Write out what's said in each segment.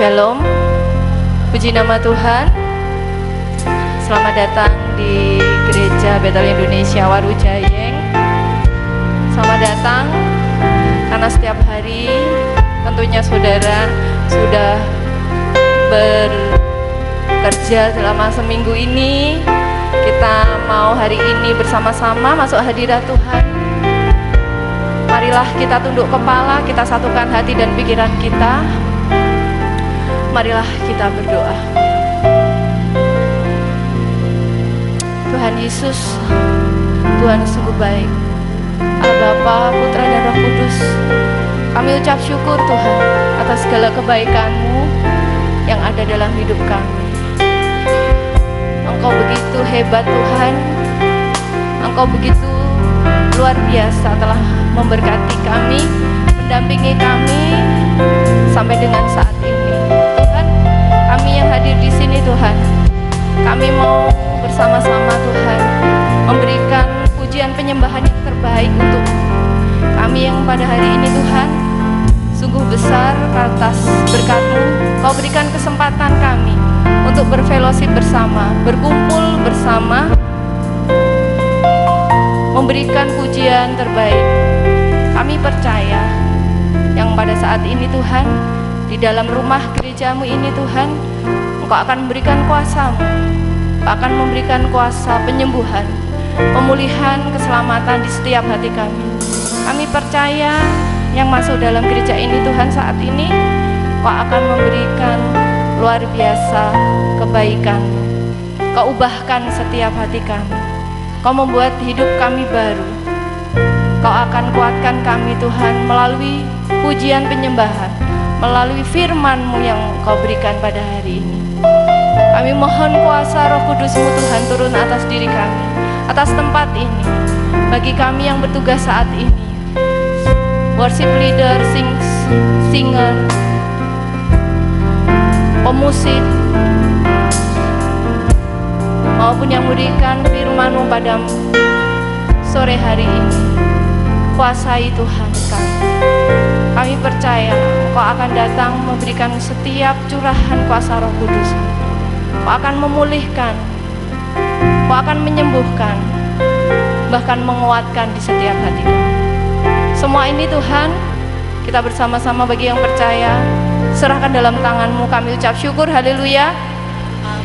Shalom, puji nama Tuhan. Selamat datang di Gereja Betel Indonesia Warujayeng. Selamat datang, karena setiap hari tentunya saudara sudah bekerja selama seminggu ini. Kita mau hari ini bersama-sama masuk hadirat Tuhan. Marilah kita tunduk kepala, kita satukan hati dan pikiran kita. Marilah kita berdoa. Tuhan Yesus, Tuhan sungguh baik. Allah Bapa, Putra dan Roh Kudus, kami ucap syukur Tuhan atas segala kebaikan-Mu yang ada dalam hidup kami. Engkau begitu hebat Tuhan, Engkau begitu luar biasa telah memberkati kami, mendampingi kami sampai dengan saat ini. Tuhan, kami yang hadir di sini Tuhan, kami mau bersama-sama Tuhan memberikan pujian penyembahan yang terbaik untuk kami yang pada hari ini Tuhan. Sungguh besar atas berkat-Mu, Kau berikan kesempatan kami untuk berfellowship bersama, berkumpul bersama, memberikan pujian terbaik. Kami percaya yang pada saat ini Tuhan, di dalam rumah gereja-Mu ini Tuhan, Engkau akan memberikan kuasa-Mu, Engkau akan memberikan kuasa penyembuhan, pemulihan, keselamatan di setiap hati kami. Kami percaya yang masuk dalam gereja ini Tuhan saat ini, Engkau akan memberikan luar biasa kebaikan. Kau ubahkan setiap hati kami, Kau membuat hidup kami baru. Kau akan kuatkan kami Tuhan melalui pujian penyembahan, melalui firman-Mu yang Kau berikan pada hari ini. Kami mohon kuasa Roh Kudus-Mu Tuhan turun atas diri kami, atas tempat ini. Bagi kami yang bertugas saat ini, worship leader, singer, pemusik, maupun yang memberikan firman-Mu pada sore hari ini, kuasai Tuhan kami. Kami percaya Engkau akan datang memberikan setiap curahan kuasa Roh Kudus. Engkau akan memulihkan, Engkau akan menyembuhkan, bahkan menguatkan di setiap hati kami. Semua ini Tuhan, kita bersama-sama bagi yang percaya, serahkan dalam tangan-Mu. Kami ucap syukur, haleluya,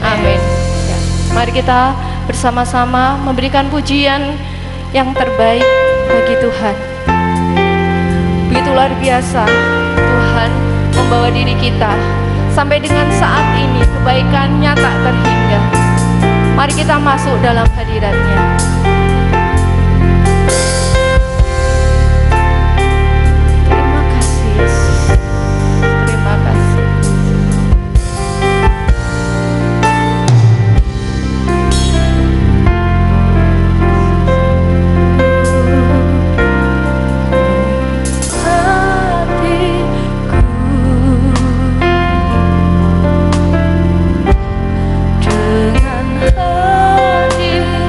amin. Ya, mari kita bersama-sama memberikan pujian yang terbaik bagi Tuhan. Begitu luar biasa Tuhan membawa diri kita sampai dengan saat ini, kebaikan-Nya tak terhingga. Mari kita masuk dalam hadirat-Nya. Terima kasih Yesus, terima kasih. Dengan hadirmu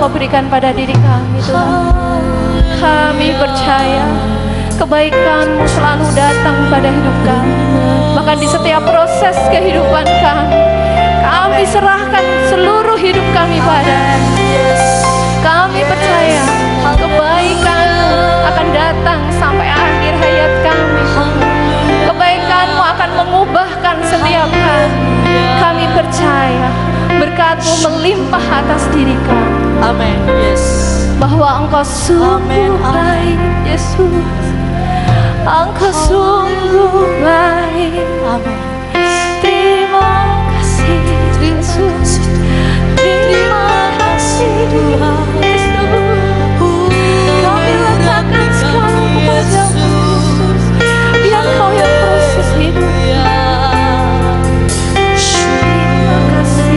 Engkau berikan pada diri kami Tuhan. Kami percaya kebaikan-Mu selalu datang pada hidup kami. Bahkan di setiap proses kehidupan kami serahkan seluruh hidup kami pada-Mu. Kami percaya kebaikan-Mu akan datang sampai akhir hayat kami. Kebaikan-Mu akan mengubahkan setiap kami. Kami percaya berkat-Mu melimpah atas diri kami. Amin. Yes. Bahwa Engkau sungguh baik, Yesus. Engkau sungguh baik. Amin. Terima kasih Yesus. Terima kasih Tuhan Yesus. Kami letakkan sekarang kepada-Mu. Biar Kau yang proses hidup. Terima kasih.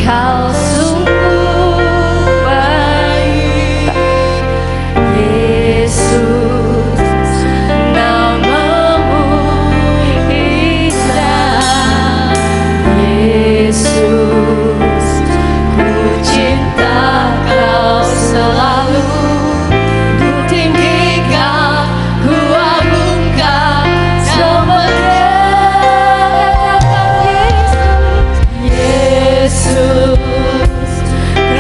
Kau sungguh baik, Yesus, nama-Mu indah, Yesus, ku cinta Kau selalu, ku tinggikan, ku agungkan nama-Mu. Yesus,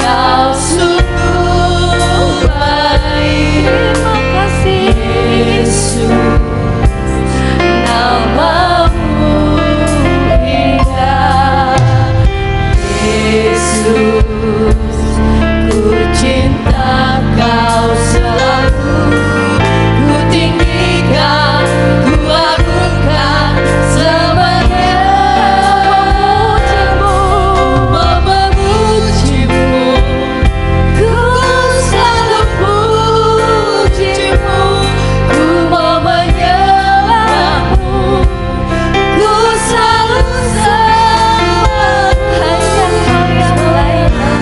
Kau sungguh baik. Terima kasih Yesus, nama-Mu indah, Yesus, ku cinta Kau selalu, ku tinggikan, ku agungkan semuanya. Hanya Kau yang layak.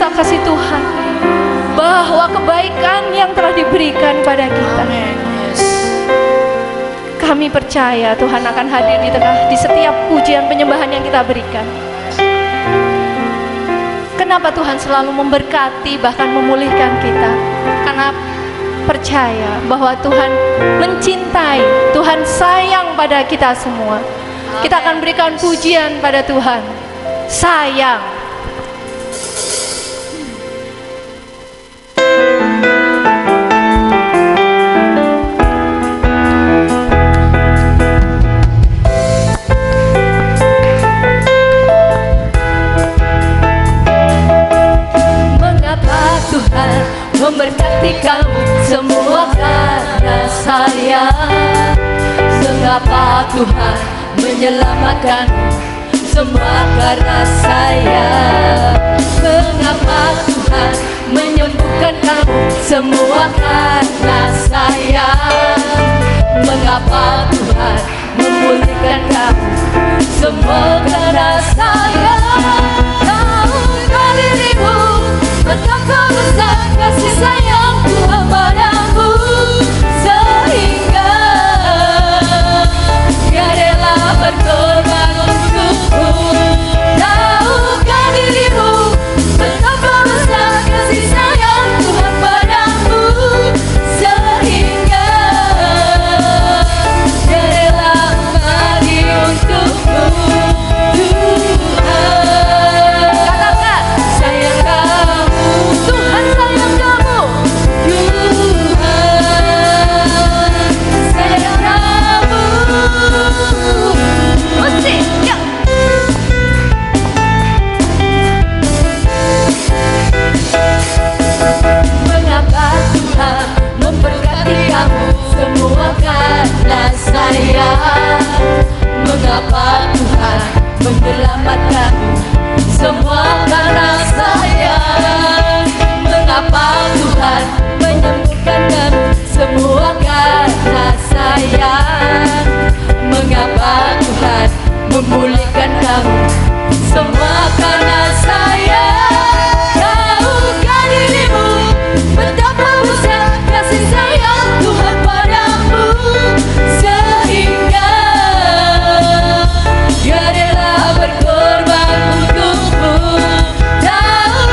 kuasa kasih Tuhan, bahwa kebaikan yang telah diberikan pada kita. Kami percaya Tuhan akan hadir di setiap pujian penyembahan yang kita berikan. Kenapa Tuhan selalu memberkati bahkan memulihkan kita? Karena percaya bahwa Tuhan mencintai, Tuhan sayang pada kita semua. Kita akan berikan pujian pada Tuhan. Sayang. Memberkati kamu semua karena sayang. Mengapa Tuhan menyelamatkanmu semua karena sayang. Mengapa Tuhan menyembuhkan kamu semua karena sayang. Mengapa Tuhan memulihkan kamu semua karena sayang. Tahukah dirimu betapa besar kasih sayang Tuhan padamu, sehingga Dia rela berkorban untukmu. Tahukah dirimu betapa besar kasih sayang Tuhan padamu, sehingga Dia rela mati untukmu. Katakan, sayang kamu, Tuhan sayang kamu. Sayang kamu. Mesti, ya. Mengapa Tuhan memberkati kamu semua karena sayang. Mengapa Tuhan menyelamatkanmu semua karena sayang. Mengapa Tuhan menyembuhkan kamu semua karena sayang. Mengapa Tuhan memulihkan kamu semua karena sayang. Tahukah dirimu betapa besar kasih sayang Tuhan padamu, sehingga Dia rela berkorban untukmu. Tahukah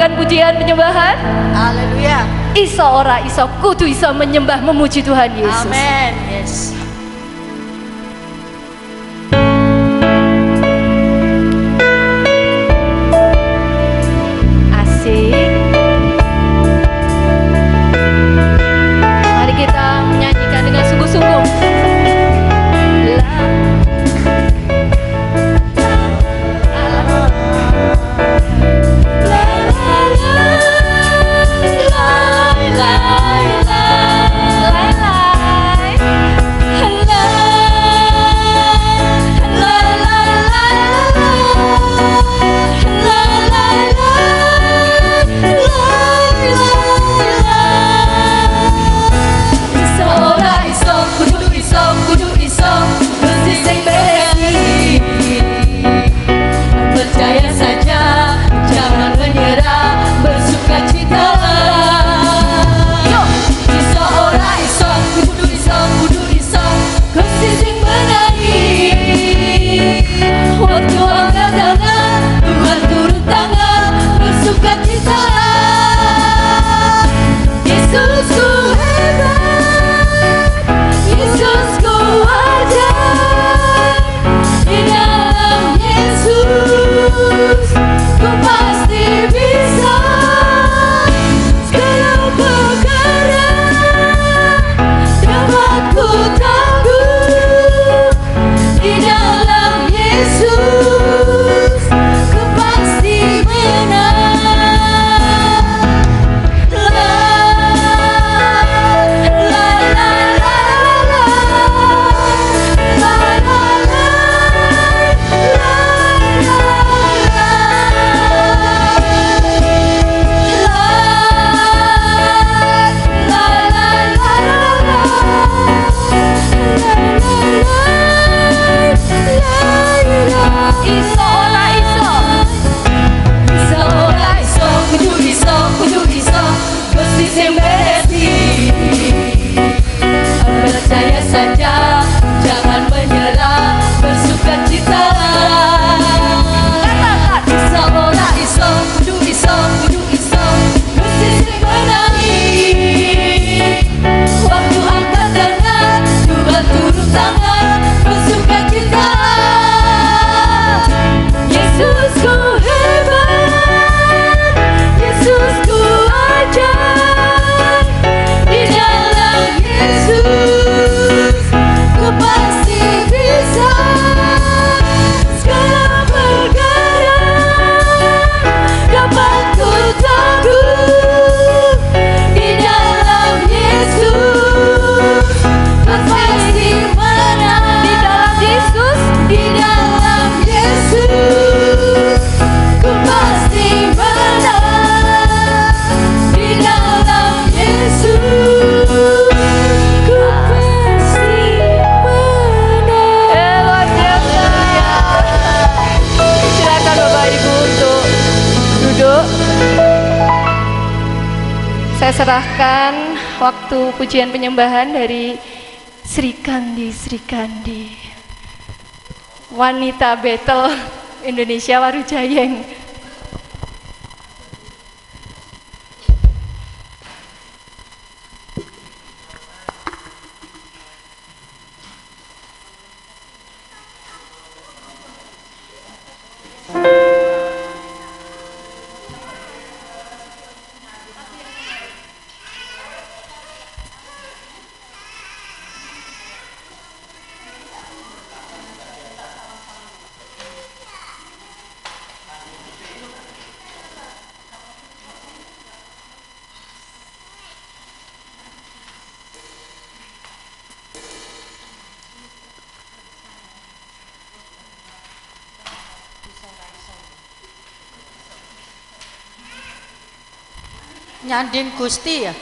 memberikan pujian penyembahan? Haleluya. Iso ora iso kudu iso menyembah memuji Tuhan Yesus. Amin. Yes. Asik. Mari kita menyanyikan dengan sungguh-sungguh. Percaya saja, jangan menyerah, bersukacitalah. Iso ora iso, kudu iso, Gusti sing menangi. Waktu angkat tangan, Tuhan turun tangan, bersukacitalah. Yesusku hebat, Yesusku ajaib, di dalam Yesus ku pasti bisa segala perkara dapat ku tangguh. Di dalam Yesus ku pasti menang. La la la la la la Iso ora iso, iso ora iso, kudu iso, Gusti sing beresi. Percaya saja, jangan menyerah, bersukacitalah. Katakan iso ora iso, kudu iso, Gusti sing menangi. Waktu angkat tangan, Tuhan turun tangan, bersukacitalah. Yesusku hebat, Yesusku ajaib, di dalam Yesus ku pasti bisa segala perkara dapat ku tangguh. Di dalam Yesus ku pasti menang. Di dalam Yesus, di dalam Yesus ku pasti menang. Di dalam Yesus ku pasti menang. Luar biasa. Silakan Bapak Ibu untuk duduk. Saya serahkan waktu pujian penyembahan dari Sri Kandi, wanita Betel Indonesia Warujayeng. Nyanding Gusti ya.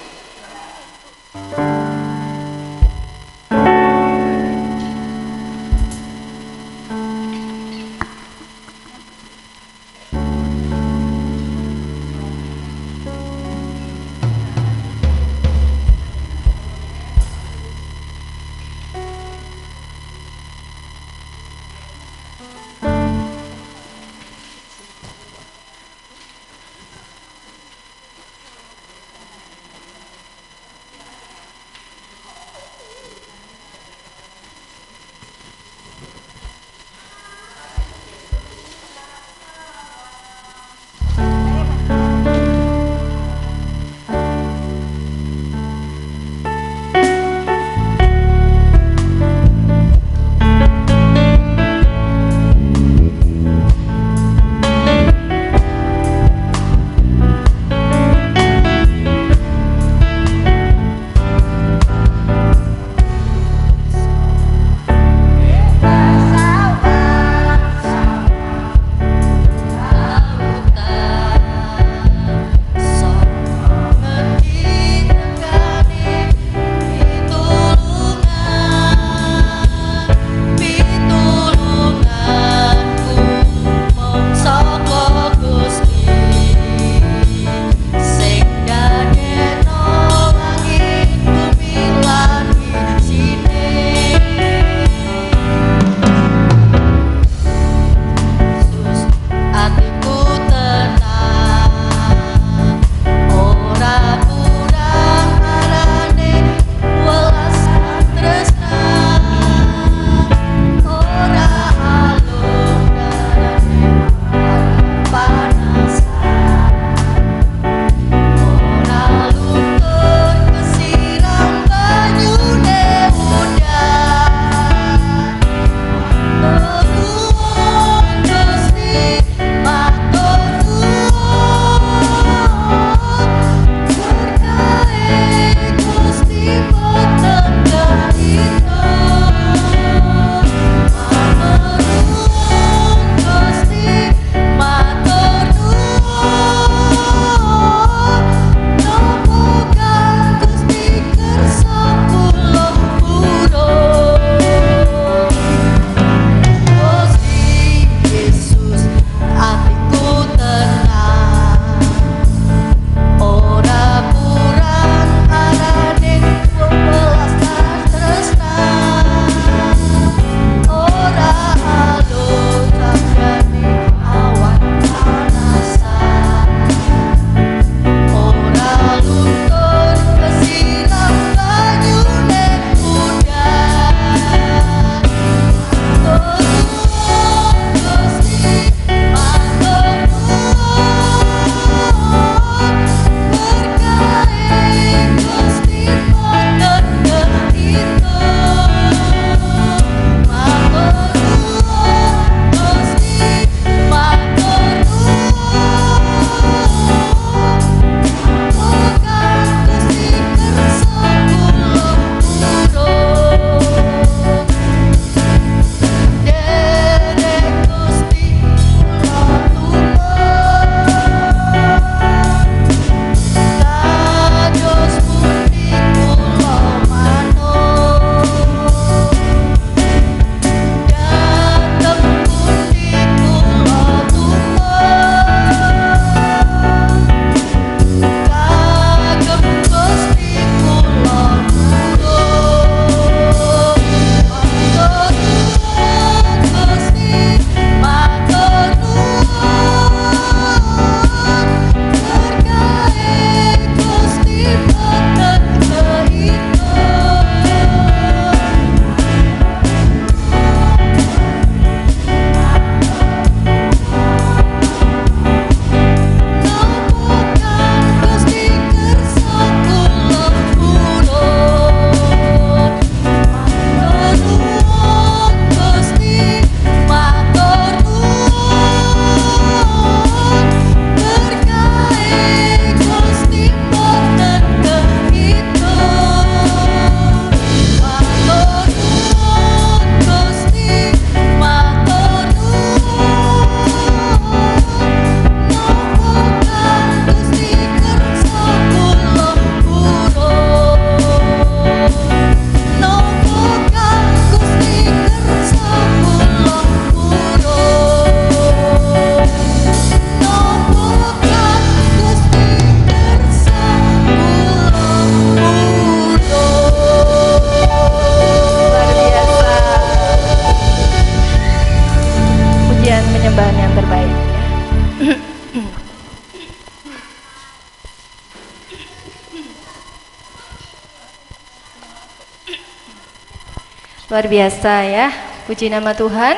Luar biasa ya, puji nama Tuhan.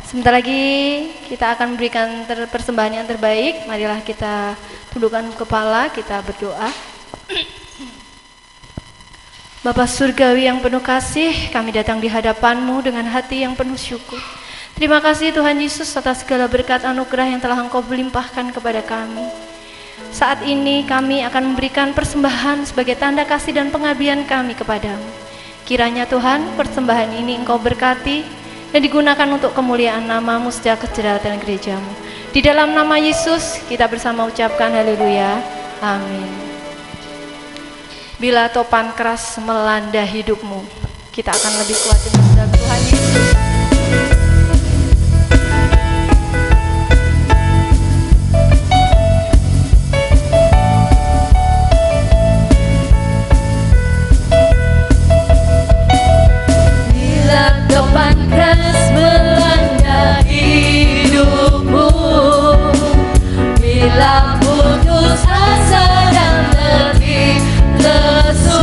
Sebentar lagi kita akan memberikan persembahan yang terbaik. Marilah kita tundukkan kepala, kita berdoa. Bapa Surgawi yang penuh kasih, kami datang di hadapan-Mu dengan hati yang penuh syukur. Terima kasih Tuhan Yesus atas segala berkat anugerah yang telah Engkau limpahkan kepada kami. Saat ini kami akan memberikan persembahan sebagai tanda kasih dan pengabdian kami kepadamu. Kiranya Tuhan, persembahan ini Engkau berkati dan digunakan untuk kemuliaan nama-Mu sejak kejahatan gereja-Mu. Di dalam nama Yesus kita bersama ucapkan haleluya. Amin. Bila topan keras melanda hidupmu, kita akan lebih kuat dengan dalam Tuhan Yesus. Bila topan keras melanda hidupmu, bila putus asa dan letih lesu,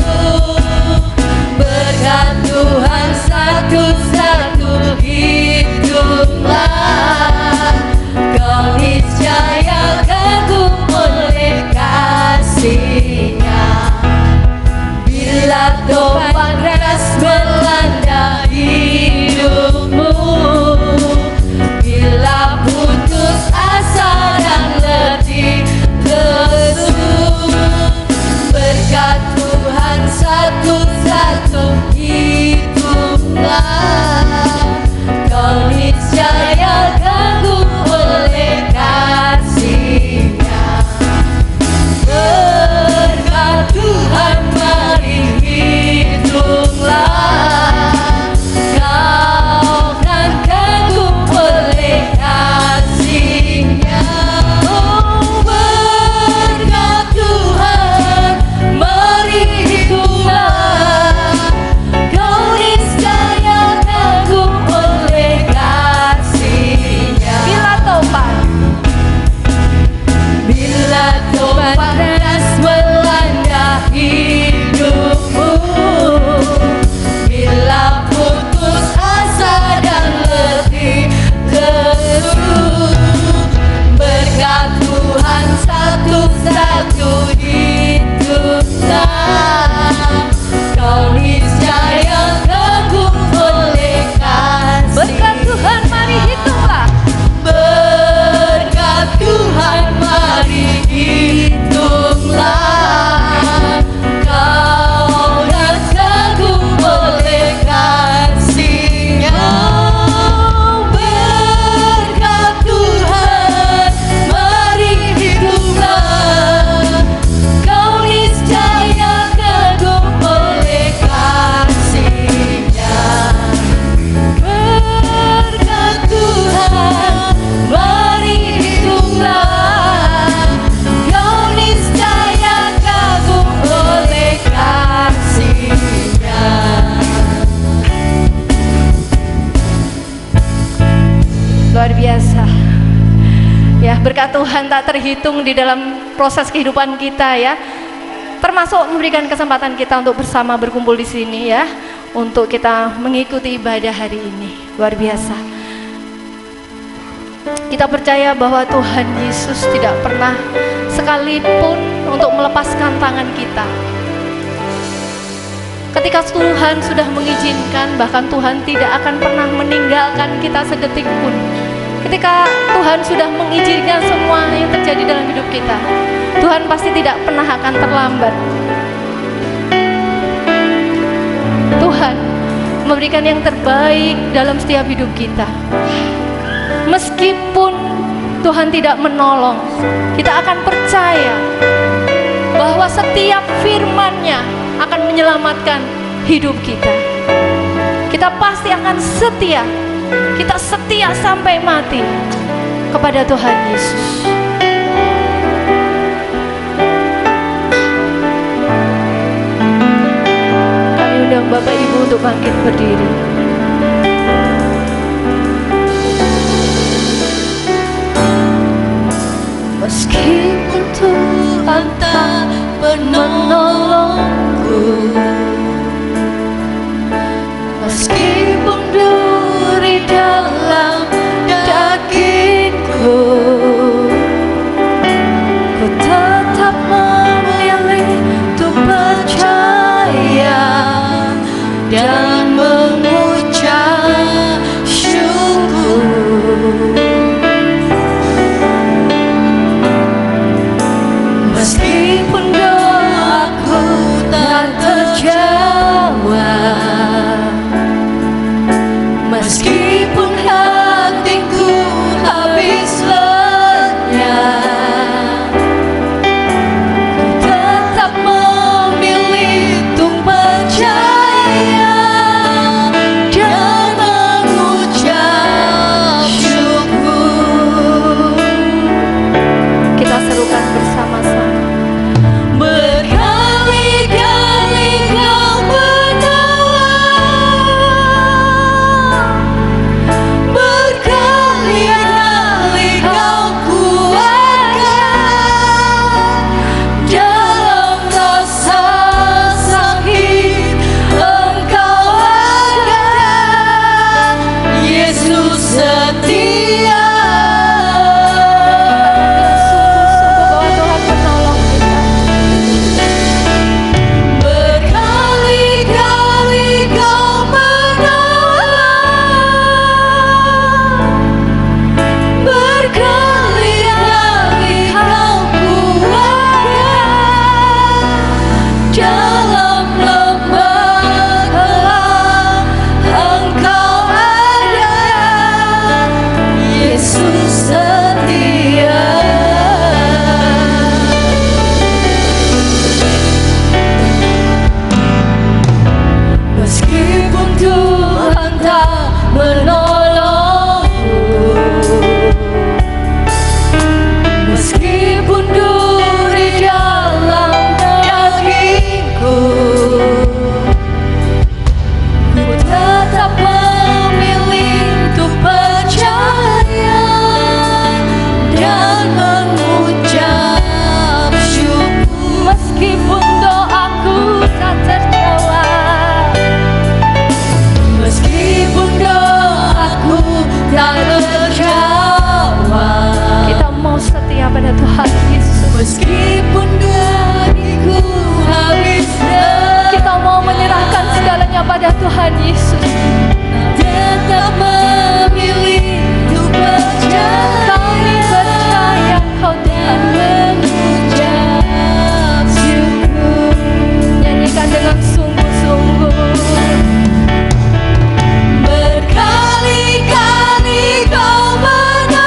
berkat Tuhan satu-satu hitunglah, kau niscaya kagum oleh kasih-Nya. Bila topan keras melanda hidupmu, bila putus asa dan letih lesu, berkat Tuhan satu-satu hitunglah, kau niscaya kagum oleh kasih-Nya. Berkat Tuhan mari hitunglah, kau kan kagum oleh kasih-Nya. Oh, berkat Tuhan mari hitunglah, kau niscaya kagum oleh kasih-Nya. Bila topan keras melanda hidupmu, bila putus asa dan letih lesu, berkat Tuhan satu-satu hitunglah, kau niscaya kagum oleh kasih. Berkat Tuhan mari hitunglah, berkat Tuhan mari hitunglah, kau dan kagum oleh kasih-Nya. Berkat Tuhan mari hitunglah, kau niscaya kagum oleh kasih-Nya. Berkat Tuhan mari hitunglah, kau niscaya kagum oleh kasih-Nya. Luar biasa. Ya, berkat Tuhan tak terhitung di dalam proses kehidupan kita ya. Termasuk memberikan kesempatan kita untuk bersama berkumpul di sini ya, untuk kita mengikuti ibadah hari ini. Luar biasa. Kita percaya bahwa Tuhan Yesus tidak pernah sekalipun untuk melepaskan tangan kita. Ketika Tuhan sudah mengizinkan, bahkan Tuhan tidak akan pernah meninggalkan kita sedetik pun. Ketika Tuhan sudah mengizinkan semua yang terjadi dalam hidup kita, Tuhan pasti tidak pernah akan terlambat. Tuhan memberikan yang terbaik dalam setiap hidup kita. Meskipun Tuhan tidak menolong, kita akan percaya bahwa setiap firman-Nya akan menyelamatkan hidup kita. Kita pasti akan setia. Kita setia sampai mati kepada Tuhan Yesus. Kami undang Bapak Ibu untuk bangkit berdiri. Meskipun Tuhan tak menolongku, meski Meskipun doaku tak terjawab, meskipun hatiku habis lenyap, tetap memilih untuk percaya dan mengucap syukur. Kita serukan bersama-sama. Berkali-kali kau menolong, berkali-kali kau kuatkan, dalam rasa sakit Engkau ada, Yesus setia. Sungguh-sungguh bahwa Tuhan menolong kita. Berkali-kali kau menolong, berkali-kali kau kuatkan, dalam lembah gelap Engkau ada, Yesus setia. Meskipun Tuhan tak menolongku, meskipun duri dalam dagingku, ku tetap memilih untuk percaya dan mengucap syukur. Meskipun doaku tak terjawab, Meskipun doaku tak terjawab, kita mau setia pada Tuhan Yesus. meskipun dagingku habis Kita mau menyerahkan segalanya pada Tuhan Yesus. tetap memilih untuk percaya. Kami percaya Kau Tuhan. Mengucap syukur. Nyanyikan dengan sungguh-sungguh. Berkali-kali kau menolong,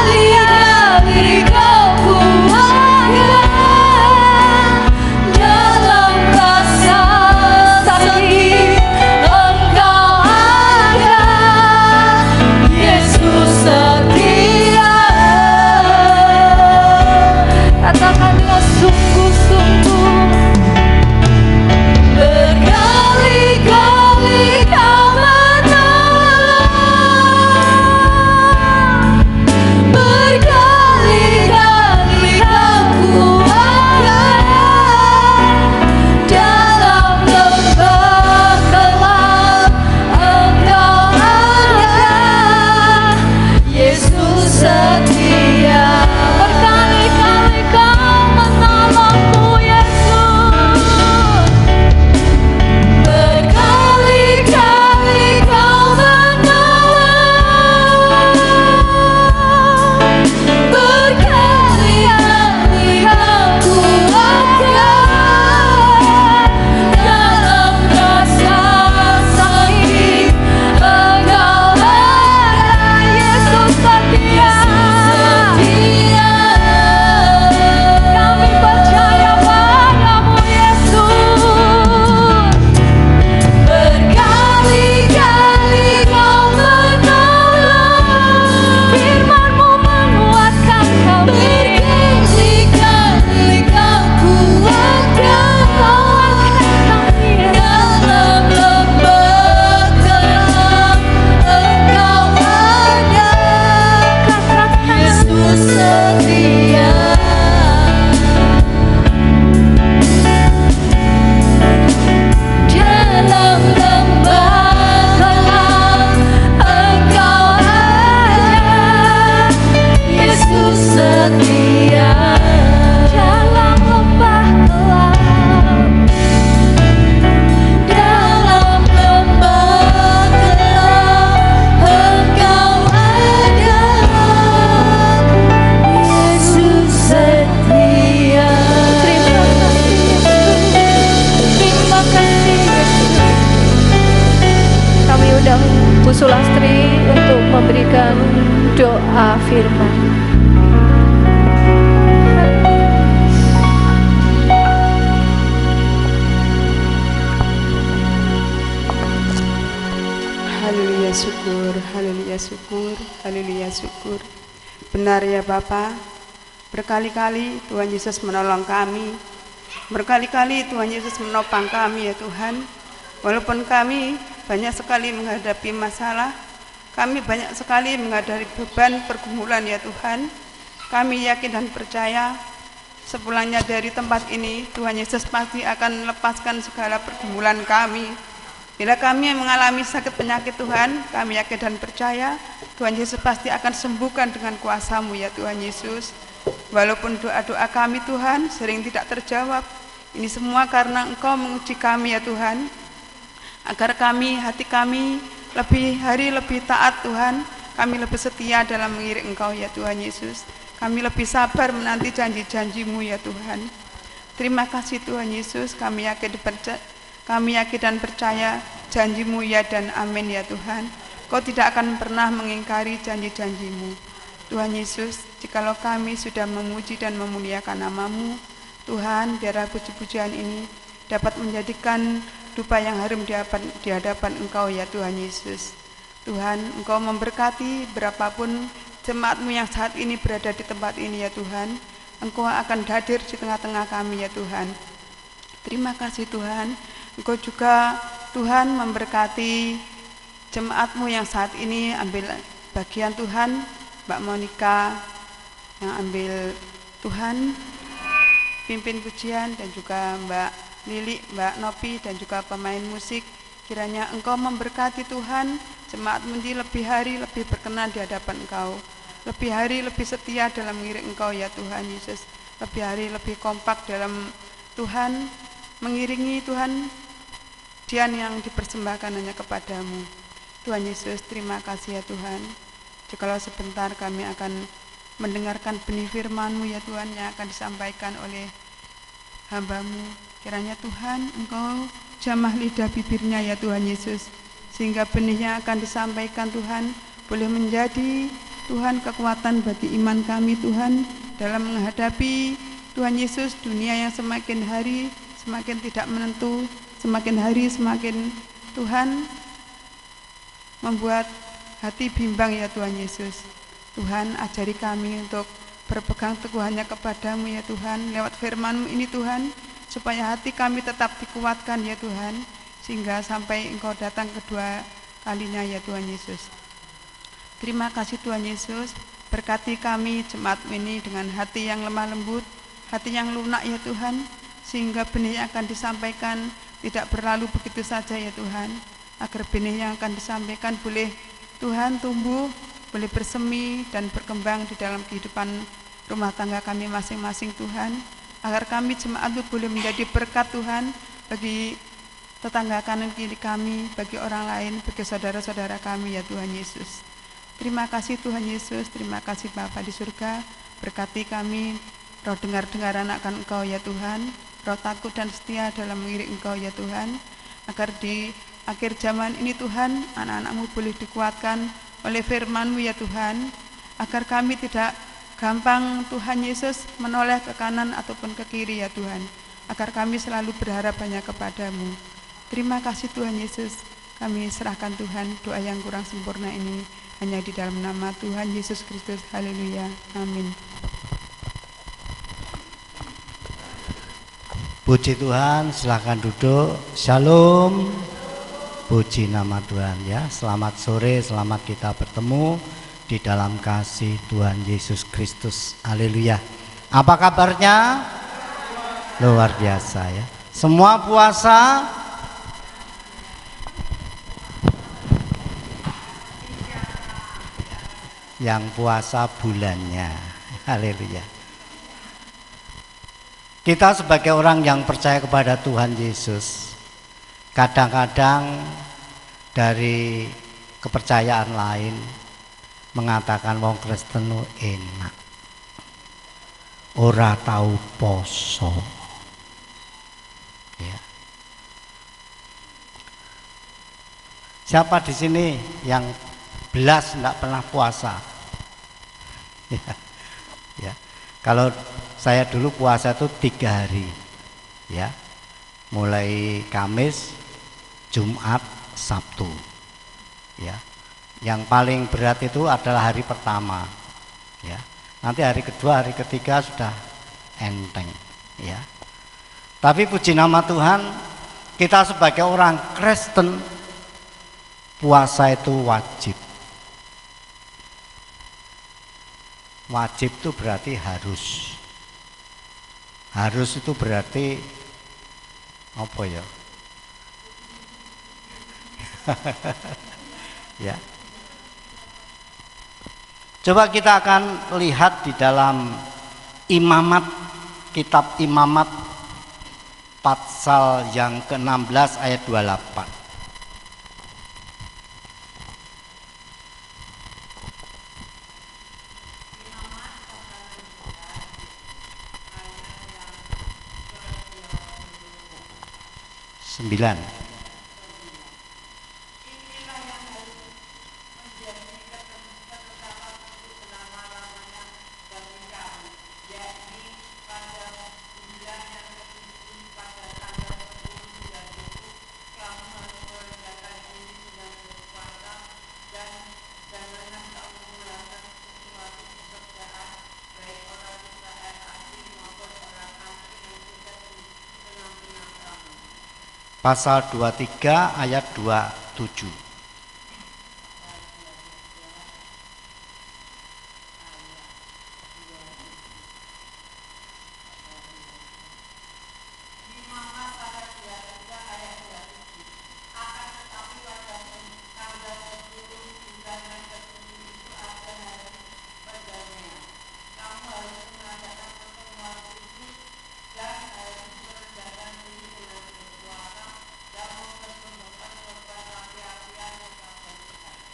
berkali-kali kau kuatkan, Bu Sulastri untuk memberikan doa firman. Haleluya syukur, haleluya syukur, haleluya syukur. Benar ya Bapa, berkali-kali Tuhan Yesus menolong kami. Berkali-kali Tuhan Yesus menopang kami ya Tuhan. Walaupun kami banyak sekali menghadapi masalah, kami banyak sekali menghadapi beban pergumulan ya Tuhan. Kami yakin dan percaya sepulangnya dari tempat ini Tuhan Yesus pasti akan melepaskan segala pergumulan kami. Bila kami mengalami sakit penyakit Tuhan, kami yakin dan percaya Tuhan Yesus pasti akan sembuhkan dengan kuasa-Mu ya Tuhan Yesus. Walaupun doa-doa kami Tuhan sering tidak terjawab, ini semua karena Engkau menguji kami ya Tuhan, agar kami, hati kami lebih hari lebih taat Tuhan, kami lebih setia dalam mengiring Engkau ya Tuhan Yesus. Kami lebih sabar menanti janji-janji-Mu ya Tuhan. Terima kasih Tuhan Yesus, kami yakin dan percaya janji-Mu ya dan amin ya Tuhan. Kau tidak akan pernah mengingkari janji-janji-Mu. Tuhan Yesus, jikalau kami sudah memuji dan memuliakan nama-Mu, Tuhan, biarlah puji-pujian ini dapat menjadikan dupa yang harum di hadapan Engkau ya Tuhan Yesus. Tuhan, Engkau memberkati berapapun jemaat-Mu yang saat ini berada di tempat ini ya Tuhan. Engkau akan hadir di tengah-tengah kami ya Tuhan. Terima kasih Tuhan. Engkau juga Tuhan memberkati jemaat-Mu yang saat ini ambil bagian Tuhan, Mbak Monica yang ambil Tuhan pimpin pujian, dan juga Mbak Lili, Mbak Nopi, dan juga pemain musik. Kiranya Engkau memberkati Tuhan, jemaat-Mu ini lebih hari lebih berkenan di hadapan Engkau, lebih hari lebih setia dalam mengiring Engkau ya Tuhan Yesus, lebih hari lebih kompak dalam Tuhan mengiringi Tuhan dian yang dipersembahkan hanya kepadamu. Tuhan Yesus, terima kasih ya Tuhan. Jikalau sebentar kami akan mendengarkan benih firman-Mu ya Tuhan yang akan disampaikan oleh hamba-Mu. Kiranya Tuhan Engkau jamah lidah bibirnya ya Tuhan Yesus, sehingga benih yang akan disampaikan Tuhan boleh menjadi Tuhan kekuatan bagi iman kami Tuhan dalam menghadapi Tuhan Yesus dunia yang semakin hari semakin tidak menentu, semakin hari semakin Tuhan membuat hati bimbang ya Tuhan Yesus. Tuhan, ajari kami untuk berpegang teguh hanya kepadamu ya Tuhan, lewat firman-Mu ini Tuhan, supaya hati kami tetap dikuatkan ya Tuhan, sehingga sampai Engkau datang kedua kalinya ya Tuhan Yesus. Terima kasih Tuhan Yesus, berkati kami jemaat ini dengan hati yang lemah lembut, hati yang lunak ya Tuhan, sehingga benih yang akan disampaikan tidak berlalu begitu saja ya Tuhan, agar benih yang akan disampaikan boleh Tuhan tumbuh, boleh bersemi dan berkembang di dalam kehidupan rumah tangga kami masing-masing Tuhan, agar kami jemaat boleh menjadi berkat Tuhan bagi tetangga kanan kiri kami, bagi orang lain, bagi saudara-saudara kami ya Tuhan Yesus. Terima kasih Tuhan Yesus, terima kasih Bapa di surga, berkati kami, roh dengar-dengaran akan Engkau ya Tuhan, roh takut dan setia dalam mengiring Engkau ya Tuhan, agar di akhir zaman ini Tuhan, anak-anak-Mu boleh dikuatkan oleh firman-Mu ya Tuhan, agar kami tidak gampang Tuhan Yesus menoleh ke kanan ataupun ke kiri ya Tuhan, agar kami selalu berharap hanya kepadamu. Terima kasih Tuhan Yesus, kami serahkan Tuhan doa yang kurang sempurna ini hanya di dalam nama Tuhan Yesus Kristus. Haleluya, amin. Puji Tuhan, silakan duduk. Shalom. Puji nama Tuhan ya. Selamat sore, selamat kita bertemu di dalam kasih Tuhan Yesus Kristus. Haleluya. Apa kabarnya? Luar biasa ya. Semua puasa? Yang puasa bulannya. Haleluya. Kita sebagai orang yang percaya kepada Tuhan Yesus, kadang-kadang dari kepercayaan lain mengatakan wong Kristen enak, ora tahu poso ya. Siapa di sini yang belas enggak pernah puasa? Ya. Kalau saya dulu puasa itu 3 hari, ya, mulai Kamis, Jumat, Sabtu, ya. Yang paling berat itu adalah hari pertama, ya. Nanti hari kedua, hari ketiga sudah enteng, ya. Tapi puji nama Tuhan, kita sebagai orang Kristen, puasa itu wajib. Wajib itu berarti harus. Harus itu berarti apa ya? Ya. Coba kita akan lihat di dalam Imamat, kitab Imamat pasal yang ke-16 ayat 28. Sembilan. Pasal 23 ayat 27.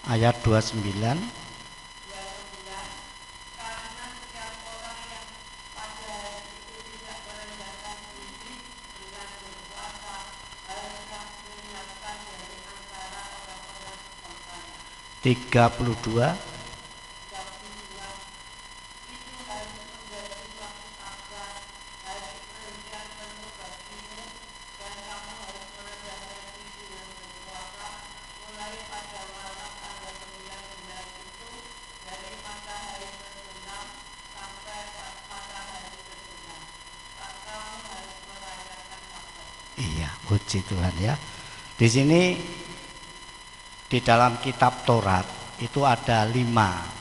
Ayat 29. Tiga puluh dua. Iya, puji Tuhan ya. Di sini di dalam kitab Taurat itu ada 5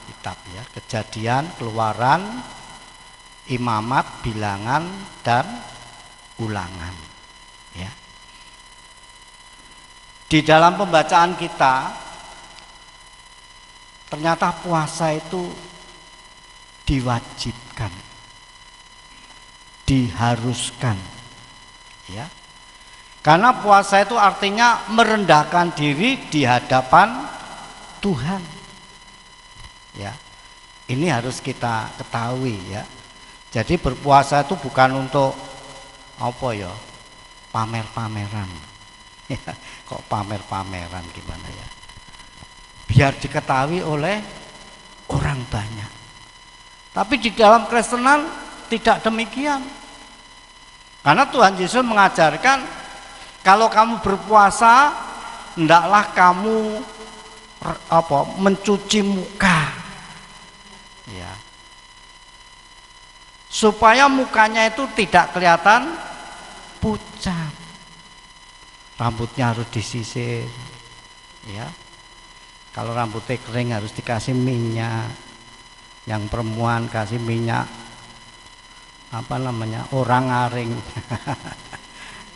kitab ya, Kejadian, Keluaran, Imamat, Bilangan, dan Ulangan ya. Di dalam pembacaan kita ternyata puasa itu diwajibkan, diharuskan ya. Karena puasa itu artinya merendahkan diri di hadapan Tuhan. Ya. Ini harus kita ketahui ya. Jadi berpuasa itu bukan untuk apa ya? Pamer-pameran. Ya, kok pamer-pameran gimana ya? Biar diketahui oleh orang banyak. Tapi di dalam Kristenan tidak demikian. Karena Tuhan Yesus mengajarkan kalau kamu berpuasa, hendaklah kamu mencuci muka, ya, supaya mukanya itu tidak kelihatan pucat. Rambutnya harus disisir, ya. Kalau rambutnya kering harus dikasih minyak. Yang perempuan kasih minyak orang aring,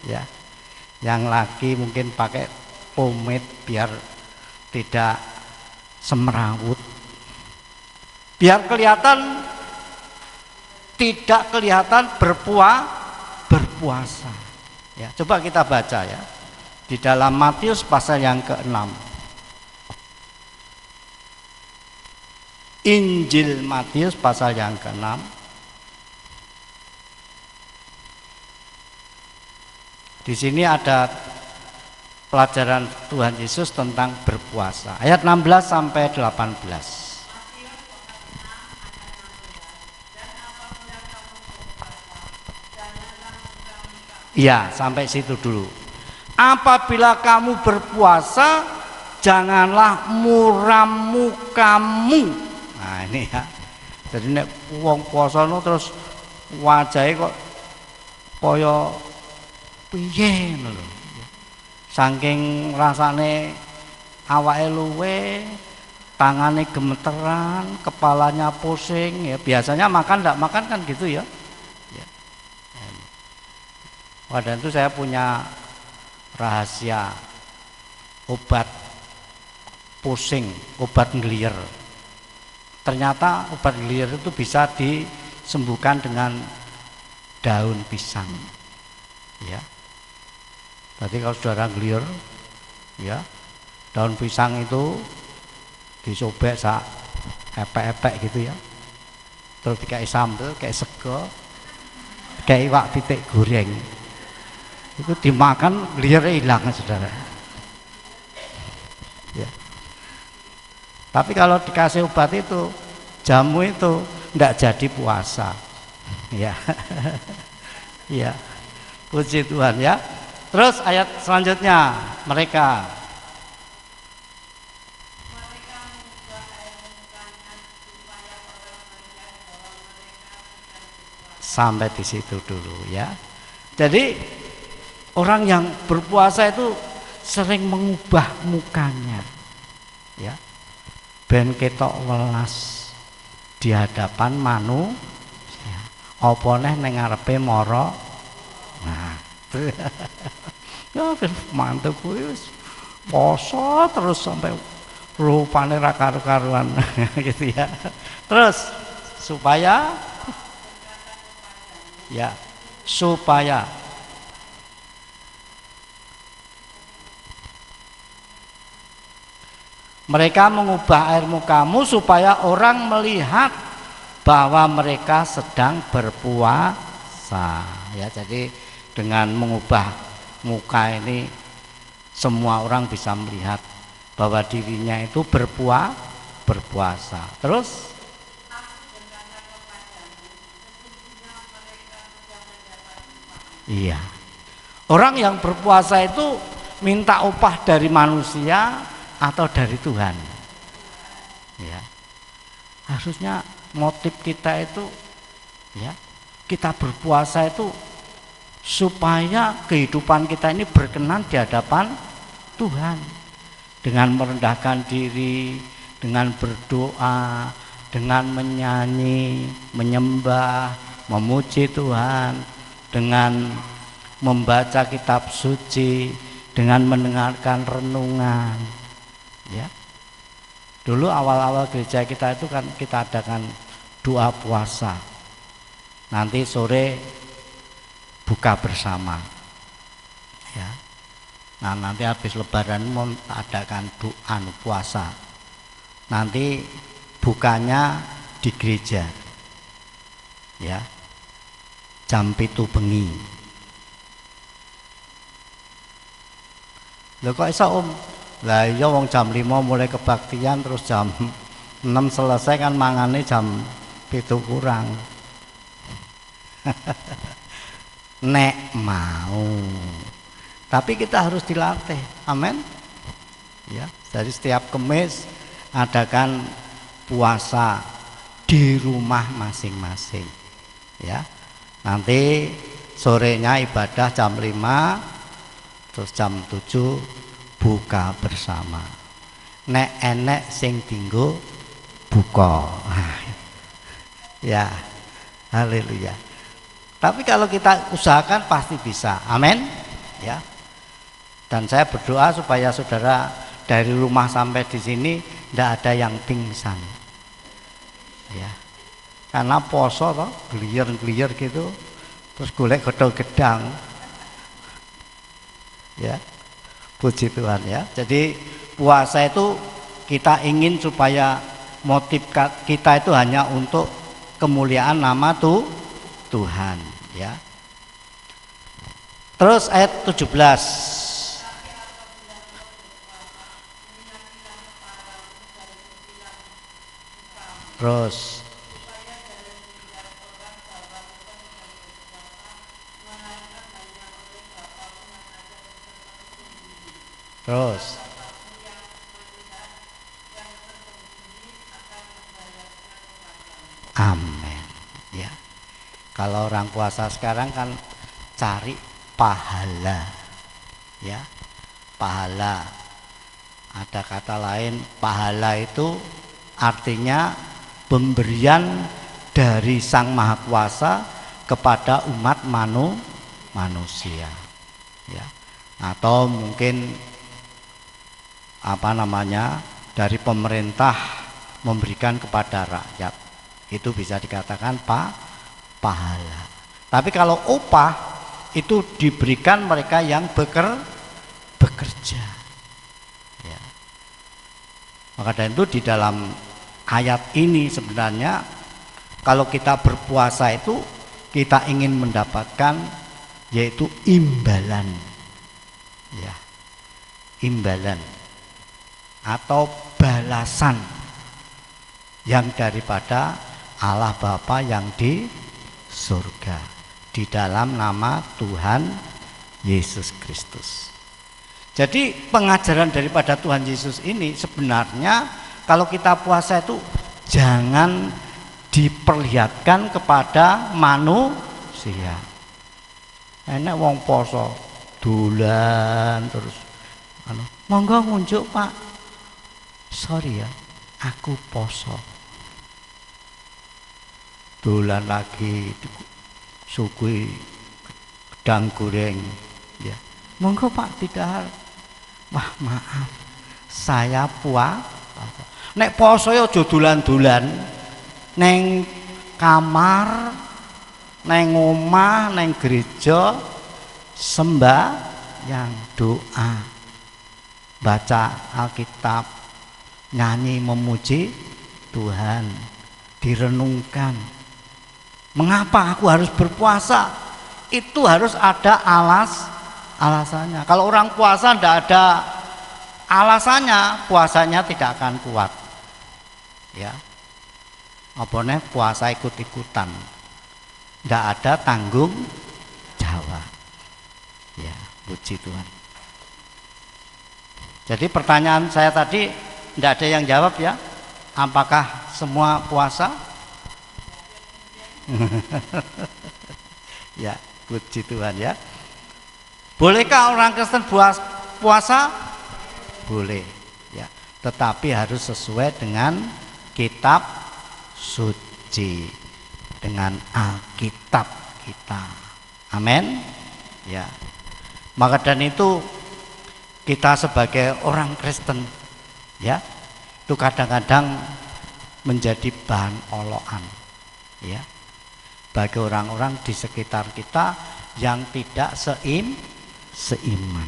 ya. Yang laki mungkin pakai pomade biar tidak semrawut, biar kelihatan tidak kelihatan berpuasa ya. Coba kita baca ya di dalam Matius pasal yang ke-6. Injil Matius pasal yang ke-6. Di sini ada pelajaran Tuhan Yesus tentang berpuasa. Ayat 16 sampai 18. Iya, sampai situ dulu. Apabila kamu berpuasa, janganlah muram mukamu. Nah ini ya. Jadi nek wong puasa no terus wajahnya kok kaya piye lho. Saking rasane awake luwe, tangane gemeteran, kepalanya pusing ya. Biasanya makan enggak makan kan gitu ya. Dan itu saya punya rahasia obat pusing, obat ngelier. Ternyata obat ngelier itu bisa disembuhkan dengan daun pisang. Ya. Tadi kalau saudara ngelier, ya, daun pisang itu disobek sak epek-epek gitu ya. Terus dikai sambel, kayak sego, kayak iwak pitik goreng. Itu dimakan lirnya hilang saudara ya. Tapi kalau dikasih obat itu, jamu itu tidak jadi puasa ya. Ya, puji Tuhan ya. Terus ayat selanjutnya, mereka sampai di situ dulu ya. Jadi orang yang berpuasa itu sering mengubah mukanya, ya, ben ketok welas di hadapan manusia. Apa neh ning ngarepe mara. Nah, ya mantu kuwi wis poso terus sampai rupane ra karu-karuan gitu ya. Terus supaya mereka mengubah air mukamu supaya orang melihat bahwa mereka sedang berpuasa. Ya, jadi dengan mengubah muka ini semua orang bisa melihat bahwa dirinya itu berpuasa. Terus iya. Orang yang berpuasa itu minta upah dari manusia atau dari Tuhan. Ya. Harusnya motif kita itu ya, kita berpuasa itu supaya kehidupan kita ini berkenan di hadapan Tuhan. Dengan merendahkan diri, dengan berdoa, dengan menyanyi, menyembah, memuji Tuhan, dengan membaca kitab suci, dengan mendengarkan renungan. Ya. Dulu awal-awal gereja kita itu kan kita adakan doa puasa. Nanti sore buka bersama. Ya. Nah, nanti habis lebaran mau adakan doa puasa. Nanti bukanya di gereja. Ya. Jam 7 bengi. Lho kok iso Om? Lah iya wong jam 5 mulai kebaktian terus jam 6 selesai kan mangane jam 7 kurang. Nek mau. Tapi kita harus dilatih. Amin. Ya, dari setiap Kamis adakan puasa di rumah masing-masing. Ya. Nanti sorenya ibadah jam 5, terus jam 7 buka bersama. Nek enek sing dinggo buka. Ya, haleluya. Tapi kalau kita usahakan pasti bisa. Amin. Ya. Dan saya berdoa supaya saudara dari rumah sampai di sini tidak ada yang pingsan. Ya. Karena poso toh, gelier-gelier gitu, terus golek gedang-gedang. Ya. Puji Tuhan ya. Jadi puasa itu kita ingin supaya motif kita itu hanya untuk kemuliaan nama Tuhan ya. Terus ayat 17. Terus terus amin ya. Kalau orang puasa sekarang kan cari pahala ya, pahala. Ada kata lain, pahala itu artinya pemberian dari Sang Maha Kuasa kepada umat manusia ya. Atau mungkin dari pemerintah memberikan kepada rakyat, itu bisa dikatakan pahala. Tapi kalau upah itu diberikan mereka yang bekerja ya. Maka dari itu di dalam ayat ini sebenarnya kalau kita berpuasa itu kita ingin mendapatkan yaitu imbalan ya, imbalan atau balasan yang daripada Allah Bapa yang di surga di dalam nama Tuhan Yesus Kristus. Jadi pengajaran daripada Tuhan Yesus ini sebenarnya kalau kita puasa itu jangan diperlihatkan kepada manusia. Enak wong poso dolan terus monggo ngunjuk Pak, sorry ya aku poso, dolan lagi sugui gedang goreng ya, monggo Pak tidak, wah maaf saya puasa. Nek poso ya aja dolan-dolan neng kamar, neng omah, neng gereja sembahyang, doa, baca Alkitab, nyanyi memuji Tuhan, direnungkan. Mengapa aku harus berpuasa? Itu harus ada alasannya. Kalau orang puasa tidak ada alasannya, puasanya tidak akan kuat. Ya. Apane puasa ikut-ikutan. Tidak ada tanggung jawab. Ya, puji Tuhan. Jadi pertanyaan saya tadi tidak ada yang jawab ya. Apakah semua puasa? Ya, puji Tuhan ya. Bolehkah orang Kristen puasa? Boleh ya. Tetapi harus sesuai dengan kitab suci, dengan Alkitab kita. Amin. Ya. Maka dan itu kita sebagai orang Kristen ya, itu kadang-kadang menjadi bahan olokan ya bagi orang-orang di sekitar kita yang tidak seiman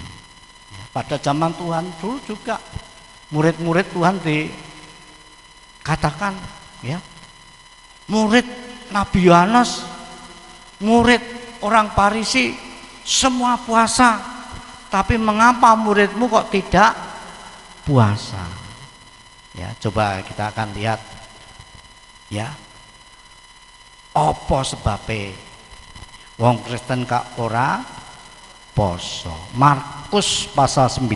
ya. Pada zaman Tuhan dulu juga murid-murid Tuhan dikatakan ya, murid Nabi Yohanes, murid orang Farisi semua puasa, tapi mengapa muridmu kok tidak puasa? Ya, coba kita akan lihat ya, apa sebabnya wong Kristen kak ora poso. Markus pasal 9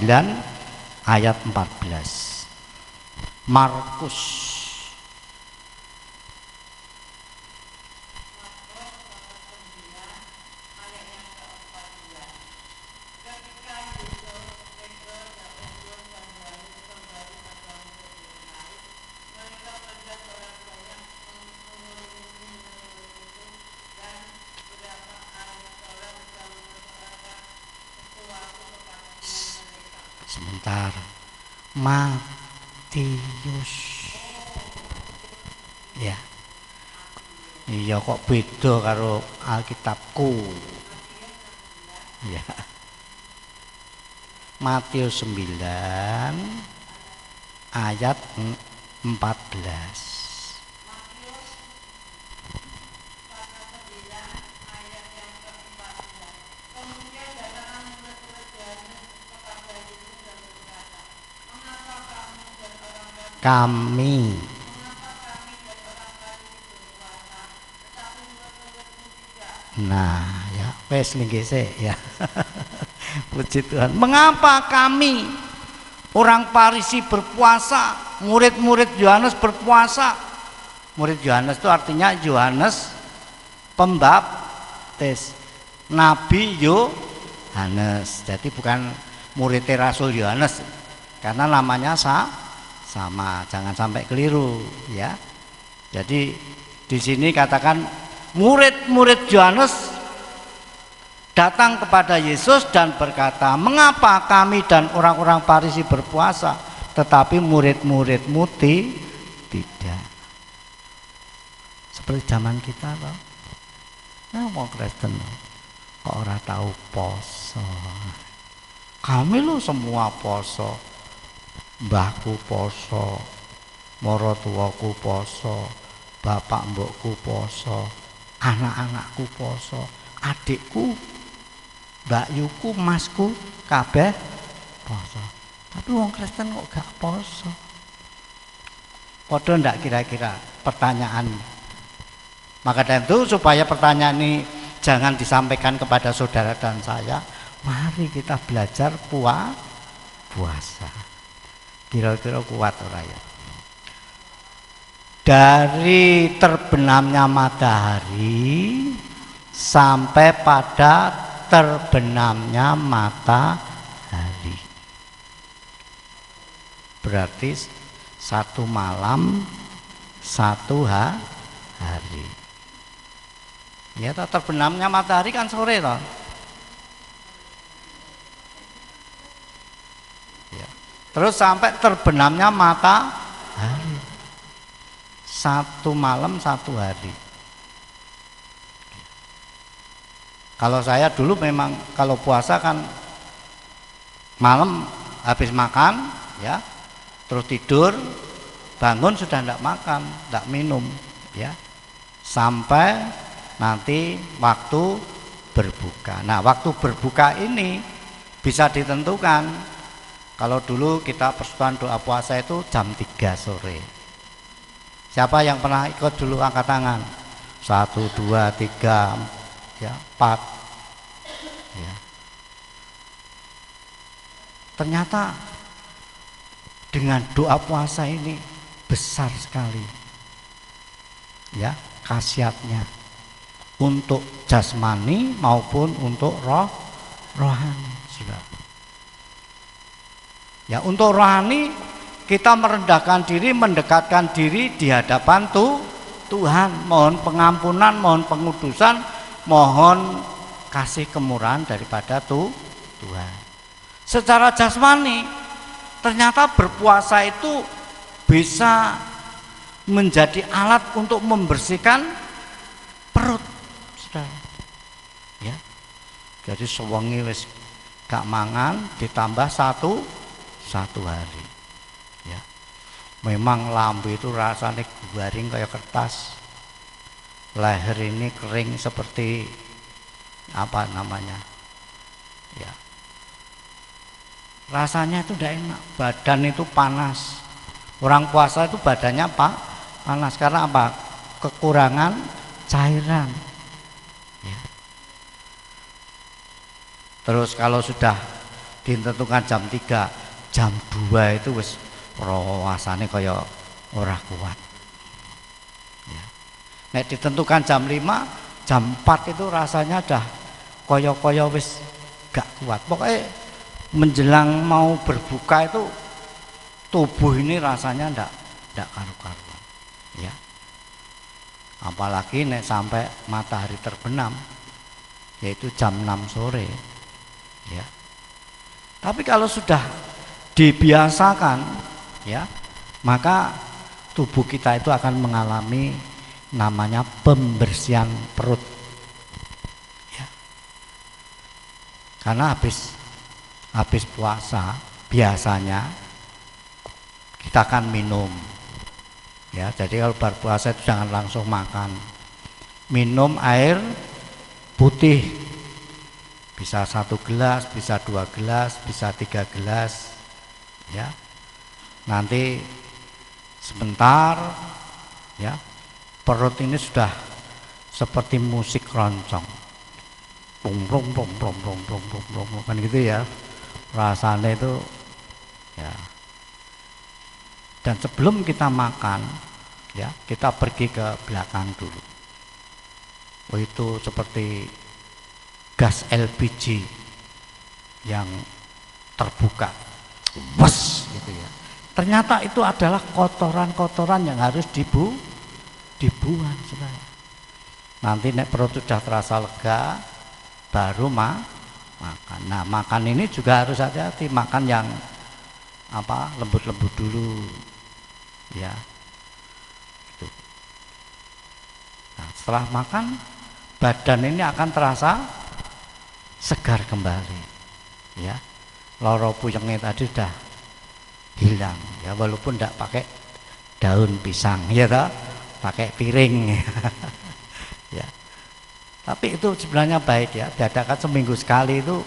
ayat 14. Markus sebentar, Matius ya, iya kok beda karo Alkitabku ya. Matius 9 ayat 14. Kami Nah, ya, wes linggese ya. Puji Tuhan. Mengapa kami orang Farisi berpuasa, murid-murid Yohanes berpuasa? Murid Yohanes itu artinya Yohanes Pembaptis, Nabi Yohanes. Jadi bukan murid Rasul Yohanes, karena namanya sama, jangan sampai keliru ya. Jadi di sini katakan murid-murid Yohanes datang kepada Yesus dan berkata, mengapa kami dan orang-orang Farisi berpuasa, tetapi murid-muridmu tidak? Seperti zaman kita loh, nah mau Kristen kok ora tahu poso. Kami lo semua poso, mbahku poso, moro tuaku poso, bapak mbokku poso, anak-anakku poso, adikku, mbakyuku, masku kabeh poso. Tapi wong Kristen kok gak poso? Padha ndak kira-kira pertanyaan? Maka dari itu supaya pertanyaan ini jangan disampaikan kepada saudara dan saya, mari kita belajar puasa. Kira-kira kuat ora ya? Dari terbenamnya matahari sampai pada terbenamnya matahari, berarti satu malam satu hari. Ya, terbenamnya matahari kan sore toh. Ya. Terus sampai terbenamnya matahari, satu malam satu hari. Kalau saya dulu memang kalau puasa kan malam habis makan ya, terus tidur, bangun sudah tidak makan, tidak minum ya, sampai nanti waktu berbuka. Nah, waktu berbuka ini bisa ditentukan. Kalau dulu kita persekutuan doa puasa itu jam 3 sore. Siapa yang pernah ikut dulu angkat tangan? 1, 2, 3, ya, 4. Ya. Ternyata dengan doa puasa ini besar sekali ya khasiatnya untuk jasmani maupun untuk rohani. Ya, untuk rohani kita merendahkan diri, mendekatkan diri di hadapan Tuhan, mohon pengampunan, mohon pengudusan, mohon kasih kemurahan daripada Tuhan. Secara jasmani ternyata berpuasa itu bisa menjadi alat untuk membersihkan perut, saudara. Ya, jadi sewengi wis gak mangan ditambah satu hari. Ya, memang lambe itu rasanya garing kayak kertas, leher ini kering seperti apa namanya? Ya, rasanya itu tidak enak, badan itu panas. Orang puasa itu badannya panas karena apa? Kekurangan cairan. Ya. Terus kalau sudah ditentukan jam 3, jam 2 itu wis rasane kaya ora kuat. Ya. Nek ditentukan jam 5, jam 4 itu rasanya dah kaya wis gak kuat. Pokoknya menjelang mau berbuka itu tubuh ini rasanya ndak karu-karuan ya. Apalagi nek sampai matahari terbenam yaitu jam 6 sore ya. Tapi kalau sudah dibiasakan ya, maka tubuh kita itu akan mengalami namanya pembersihan perut ya. Karena habis puasa biasanya kita akan minum ya. Jadi kalau berpuasa itu jangan langsung makan, minum air putih, bisa 1 gelas, bisa 2 gelas, bisa 3 gelas ya. Nanti sebentar ya, perut ini sudah seperti musik keroncong plong kan gitu ya. Rasanya itu ya. Dan sebelum kita makan ya, kita pergi ke belakang dulu. Oh, itu seperti gas LPG yang terbuka, wes gitu ya. Ternyata itu adalah kotoran-kotoran yang harus dibuang, saudara. Nanti nek perut sudah terasa lega, baru makan. Nah, makan ini juga harus hati-hati, makan yang lembut-lembut dulu, ya. Gitu. Nah, setelah makan, badan ini akan terasa segar kembali, ya. Loro puyengnya tadi sudah hilang, ya, walaupun tidak pakai daun pisang, ya toh, pakai piring, ya. Tapi itu sebenarnya baik ya, diadakan seminggu sekali itu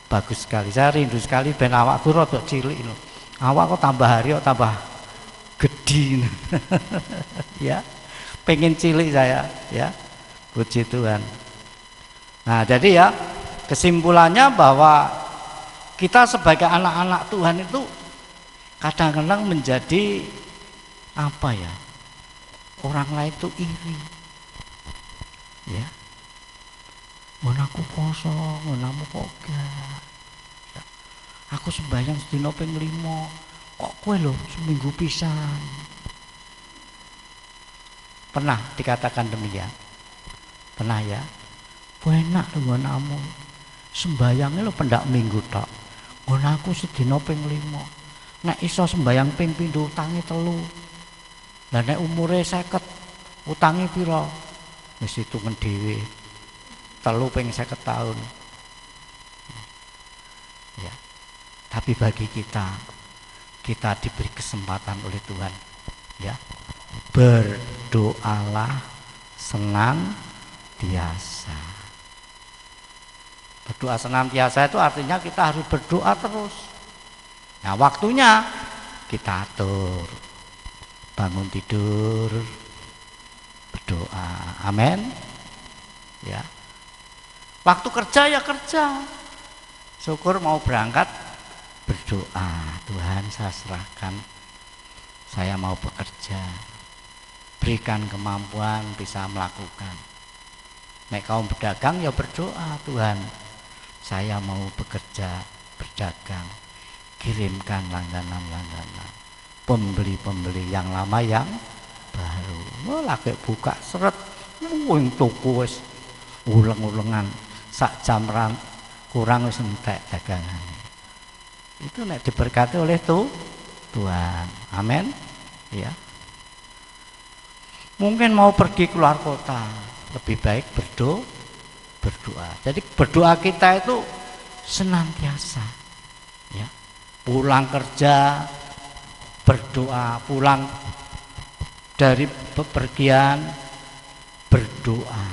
bagus sekali. Saya rindu sekali ben awakku rada cilik lho. Awak kok tambah hari kok tambah gede. Ya. Pengen cilik saya, ya. Puji Tuhan. Nah, jadi ya kesimpulannya bahwa kita sebagai anak-anak Tuhan itu kadang-kadang menjadi apa ya? Orang lain itu iri. Ya. Mun aku poso, mun aku kok gak. Ya. Aku sembahyang sedina ping 5. Kok kowe lho seminggu pisan. Pernah dikatakan demikian? Pernah ya? Enak lho nggonmu. Sembayange lho pendak minggu tok. Nggon aku sedina ping 5. Nek iso sembayang ping 7 utange 3. Lah nek umure 50 utange pira? Wis hitungan dhewe. 3 ping 50 tahun. Ya. Tapi bagi kita diberi kesempatan oleh Tuhan, ya. Berdoalah senantiasa. Berdoa senantiasa itu artinya kita harus berdoa terus. Nah, waktunya kita atur. Bangun tidur berdoa. Amin. Ya. Waktu kerja ya kerja. Syukur mau berangkat berdoa. Tuhan, saya serahkan. Saya mau bekerja. Berikan kemampuan bisa melakukan. Nek kaum berdagang ya berdoa, Tuhan. Saya mau bekerja, berdagang. Kirimkan langganan-langganan. Pembeli-pembeli yang lama yang baru. Oh, lagi buka seret. Wing tuku wis uleng-ulengan. Sak jam kurang wis entek dagangan. Itu nek diberkati oleh Tuhan. Amin. Ya. Mungkin mau pergi keluar kota, lebih baik berdoa. Jadi berdoa kita itu senantiasa. Ya. Pulang kerja berdoa, pulang dari bepergian berdoa.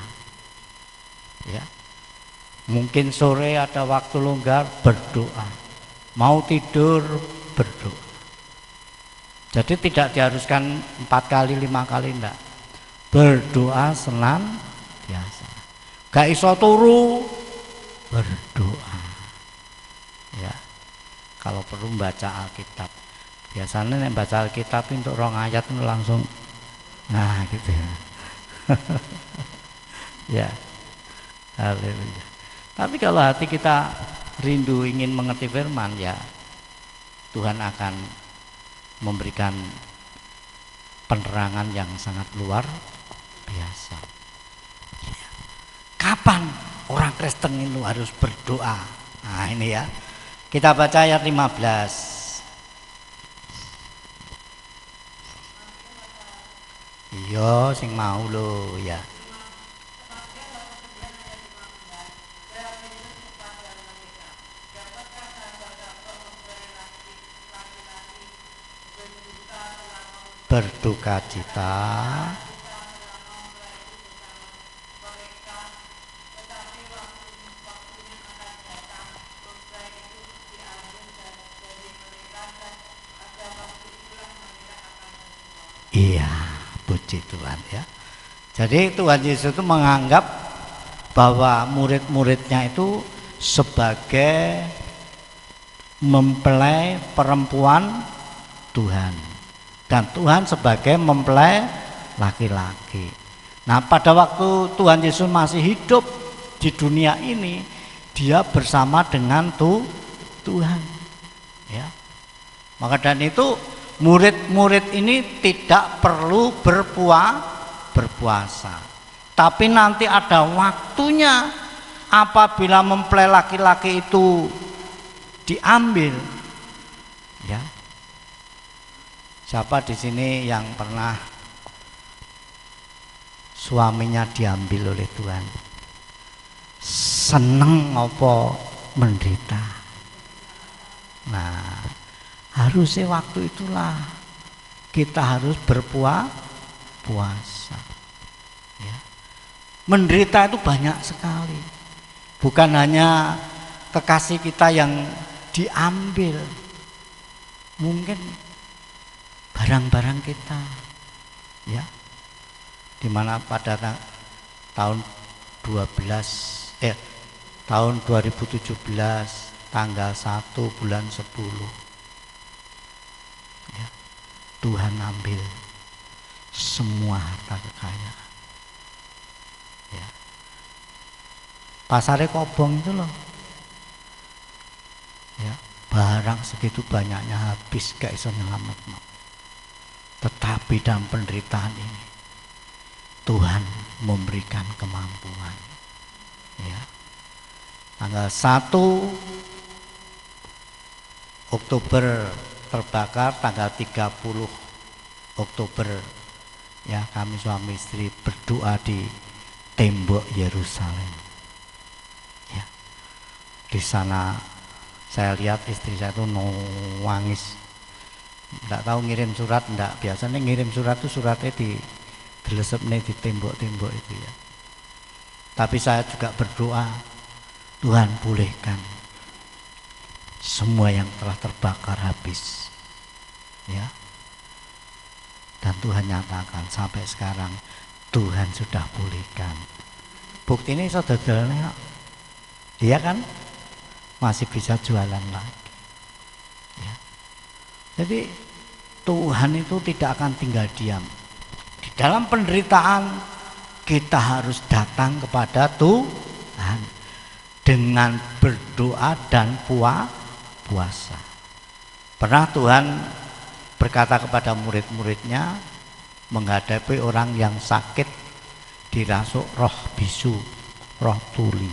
Ya. Mungkin sore ada waktu longgar berdoa. Mau tidur berdoa. Jadi tidak diharuskan 4 kali 5 kali enggak. Berdoa senantiasa. Gak iso turu berdoa. Ya. Kalau perlu baca Alkitab. Biasanya nek baca Alkitab untuk 2 ayat itu langsung nah gitu ya. Ya. Haleluya. Tapi kalau hati kita rindu ingin mengerti firman, ya Tuhan akan memberikan penerangan yang sangat luar biasa. Ya. Kapan orang Kristen itu harus berdoa? Nah ini ya, kita baca ayat 15. Iya sing mau lo ya. Berduka cita. Iya, puji Tuhan ya. Jadi Tuhan Yesus itu menganggap bahwa murid-muridnya itu sebagai mempelai perempuan Tuhan dan Tuhan sebagai mempelai laki-laki. Nah, pada waktu Tuhan Yesus masih hidup di dunia ini, dia bersama dengan Tuhan, ya. Maka dan itu murid-murid ini tidak perlu berpuasa, tapi nanti ada waktunya apabila mempelai laki-laki itu diambil, ya. Siapa di sini yang pernah suaminya diambil oleh Tuhan? Seneng apa menderita? Nah, harusnya waktu itulah kita harus berpuasa, ya. Menderita itu banyak sekali, bukan hanya kekasih kita yang diambil, mungkin barang-barang kita, ya, dimana pada tahun 2017 tanggal 1 bulan 10, ya, Tuhan ambil semua harta kekayaan, ya. Pasare Kobong itu loh, ya, barang segitu banyaknya habis gak iso nyelametno. Tetapi dalam penderitaan ini Tuhan memberikan kemampuan, ya. Tanggal 1 Oktober terbakar, tanggal 30 Oktober, ya, kami suami istri berdoa di tembok Yerusalem, ya. Di sana saya lihat istri saya tuh nangis, enggak tahu ngirim surat enggak. Biasanya ngirim surat tuh suratnya di dilesepne di tembok-tembok itu, ya. Tapi saya juga berdoa, Tuhan pulihkan semua yang telah terbakar habis, ya. Dan Tuhan nyatakan sampai sekarang Tuhan sudah pulihkan. Bukti ini saudara, iya kan, masih bisa jualan lagi, ya. Jadi Tuhan itu tidak akan tinggal diam. Di dalam penderitaan kita harus datang kepada Tuhan dengan berdoa dan puasa. Pernah Tuhan berkata kepada murid-muridnya menghadapi orang yang sakit dirasuk roh bisu, roh tuli.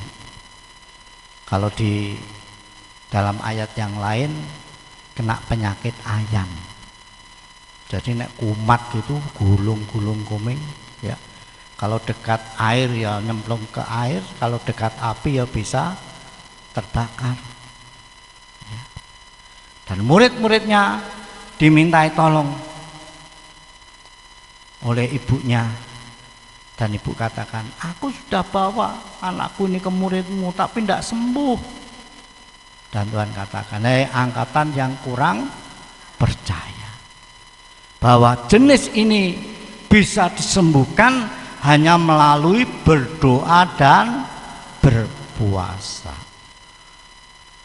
Kalau di dalam ayat yang lain kena penyakit ayam. Jadi nek kumat gitu, gulung-gulung kuming, ya. Kalau dekat air ya nyemplung ke air, kalau dekat api ya bisa terbakar, ya. Dan murid-muridnya dimintai tolong oleh ibunya, dan ibu katakan, aku sudah bawa anakku ini ke muridmu tapi tidak sembuh. Dan Tuhan katakan, angkatan yang kurang percaya bahwa jenis ini bisa disembuhkan hanya melalui berdoa dan berpuasa.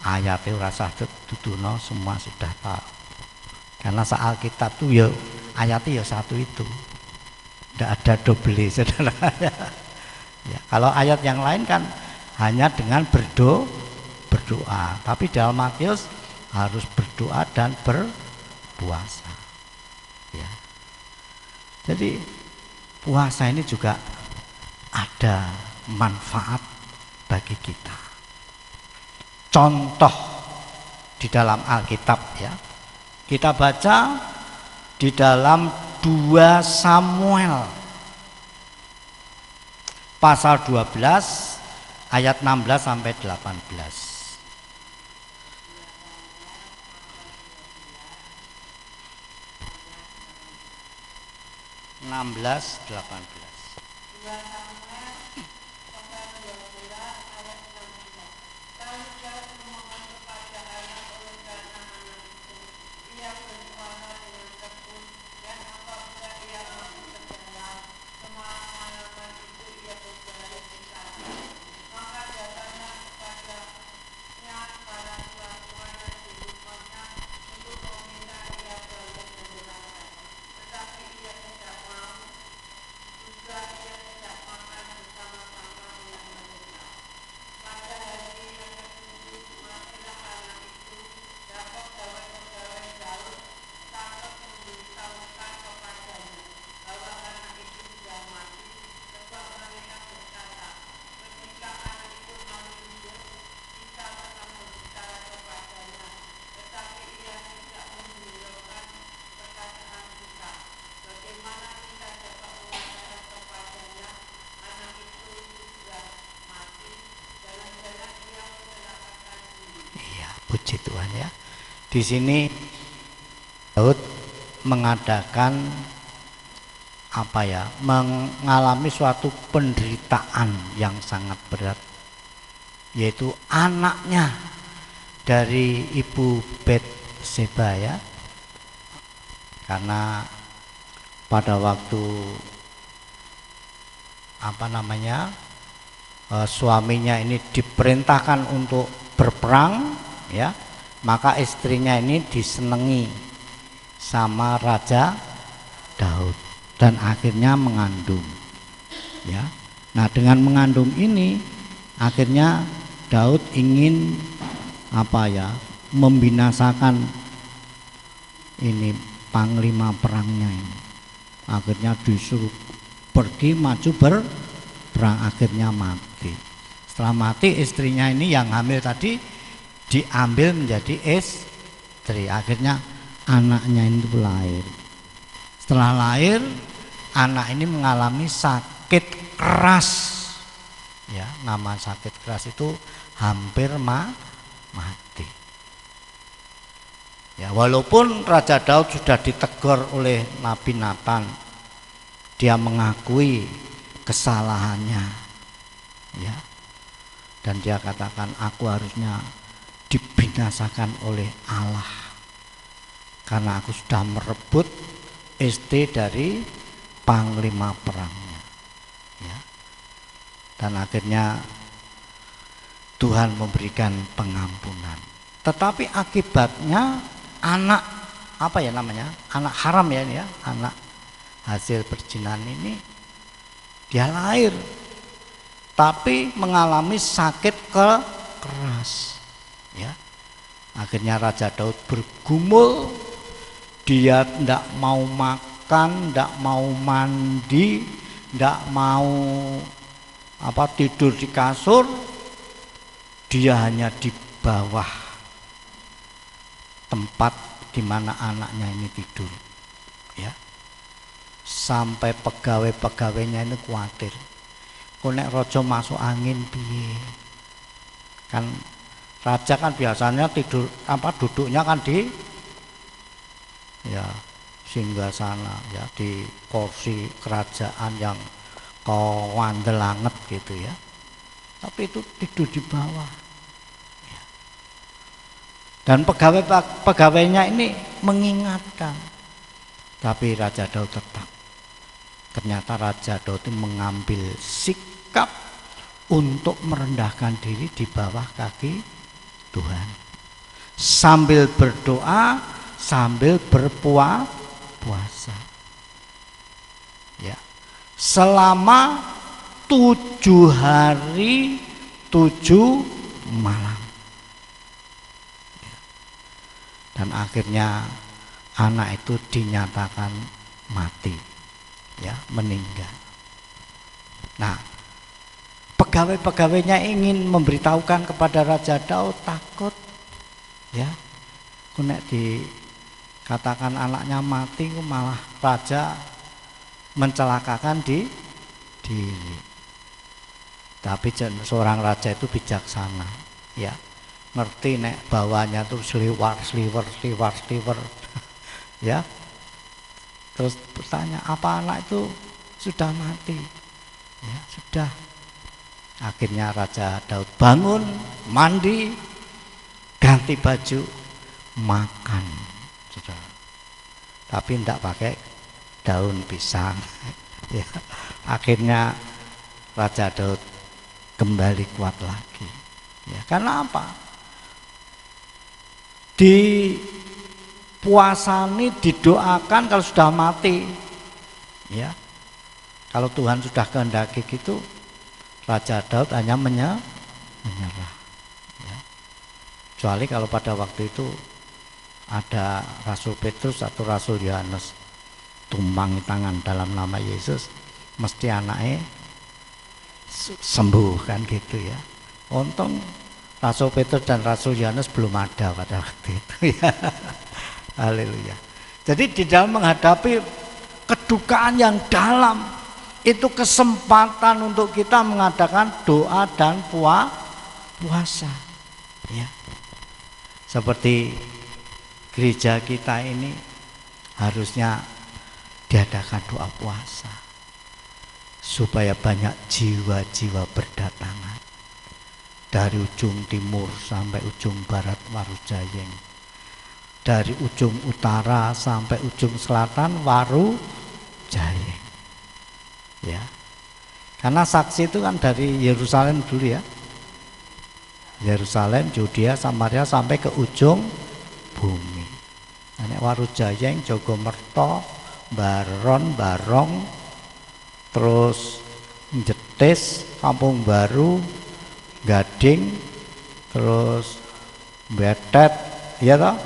Ayatnya rasa tutuno semua sudah tahu. Karena soal kitab tuh ya ayatnya ya satu itu. Tidak ada double, saudara. Ya, kalau ayat yang lain kan hanya dengan berdoa. Tapi dalam Matius harus berdoa dan berpuasa. Ya. Jadi puasa ini juga ada manfaat bagi kita. Contoh di dalam Alkitab, ya. Kita baca di dalam 2 Samuel pasal 12 ayat 16 sampai 18. 16-18. Puji Tuhan ya. Di sini Daud mengadakan mengalami suatu penderitaan yang sangat berat, yaitu anaknya dari ibu Batseba ya. Karena pada waktu suaminya ini diperintahkan untuk berperang ya, maka istrinya ini disenangi sama Raja Daud dan akhirnya mengandung ya. Nah, dengan mengandung ini akhirnya Daud ingin membinasakan ini panglima perangnya ini. Akhirnya disuruh pergi maju berperang, akhirnya mati. Setelah mati istrinya ini yang hamil tadi diambil menjadi istri. Akhirnya anaknya itu lahir. Setelah lahir, anak ini mengalami sakit keras. Ya, nama sakit keras itu hampir mati. Ya, walaupun Raja Daud sudah ditegur oleh Nabi Nathan, dia mengakui kesalahannya. Ya. Dan dia katakan, aku harusnya dibinasakan oleh Allah karena aku sudah merebut istri dari panglima perangnya. Ya. Dan akhirnya Tuhan memberikan pengampunan. Tetapi akibatnya anak anak haram ya, anak hasil perzinahan ini dia lahir tapi mengalami sakit keras ya. Akhirnya Raja Daud bergumul, dia tidak mau makan, tidak mau mandi, tidak mau tidur di kasur, dia hanya di bawah tempat di mana anaknya ini tidur ya. Sampai pegawai-pegawainya ini khawatir, kok nek raja masuk angin piye? Kan raja kan biasanya tidur duduknya kan di singgasana ya, di kursi kerajaan yang kawandel anget gitu ya. Tapi itu tidur di bawah. Dan pegawainya ini mengingatkan, tapi Raja Daud tetap. Ternyata Raja Daud itu mengambil sikap untuk merendahkan diri di bawah kaki Tuhan, sambil berdoa, sambil berpuasa. Ya, selama 7 hari 7 malam. Dan akhirnya anak itu dinyatakan mati ya, meninggal. Nah, pegawai-pegawainya ingin memberitahukan kepada Raja Daud, takut ya, nek dikatakan anaknya mati malah raja mencelakakan diri. Tapi seorang raja itu bijaksana ya, ngerti nek bawahnya tuh sliwer ya. Terus bertanya, apa anak itu sudah mati? Ya, sudah. Akhirnya Raja Daud bangun, mandi, ganti baju, makan. Sudah. Tapi tidak pakai daun pisang. Ya. Akhirnya Raja Daud kembali kuat lagi. Ya, karena apa? Dipuasani, didoakan kalau sudah mati ya. Kalau Tuhan sudah kehendaki gitu, Raja Daud hanya menyerah ya. Kecuali kalau pada waktu itu ada Rasul Petrus atau Rasul Yohanes tumpangi tangan dalam nama Yesus, mesti anaknya sembuh kan gitu ya. Untung Rasul Petrus dan Rasul Yohanes belum ada pada waktu itu ya. Haleluya. Jadi di dalam menghadapi kedukaan yang dalam, itu kesempatan untuk kita mengadakan doa dan puasa ya. Seperti gereja kita ini harusnya diadakan doa puasa supaya banyak jiwa-jiwa berdatangan dari ujung timur sampai ujung barat Warujayeng, dari ujung utara sampai ujung selatan Warujayeng. Ya. Karena saksi itu kan dari Yerusalem dulu ya. Yerusalem, Yudea, Samaria sampai ke ujung bumi. Nek Warujayeng, Jogomerto, Baron, Barong, terus Jetis, Kampung Baru, Gading, terus Betet, ya toh,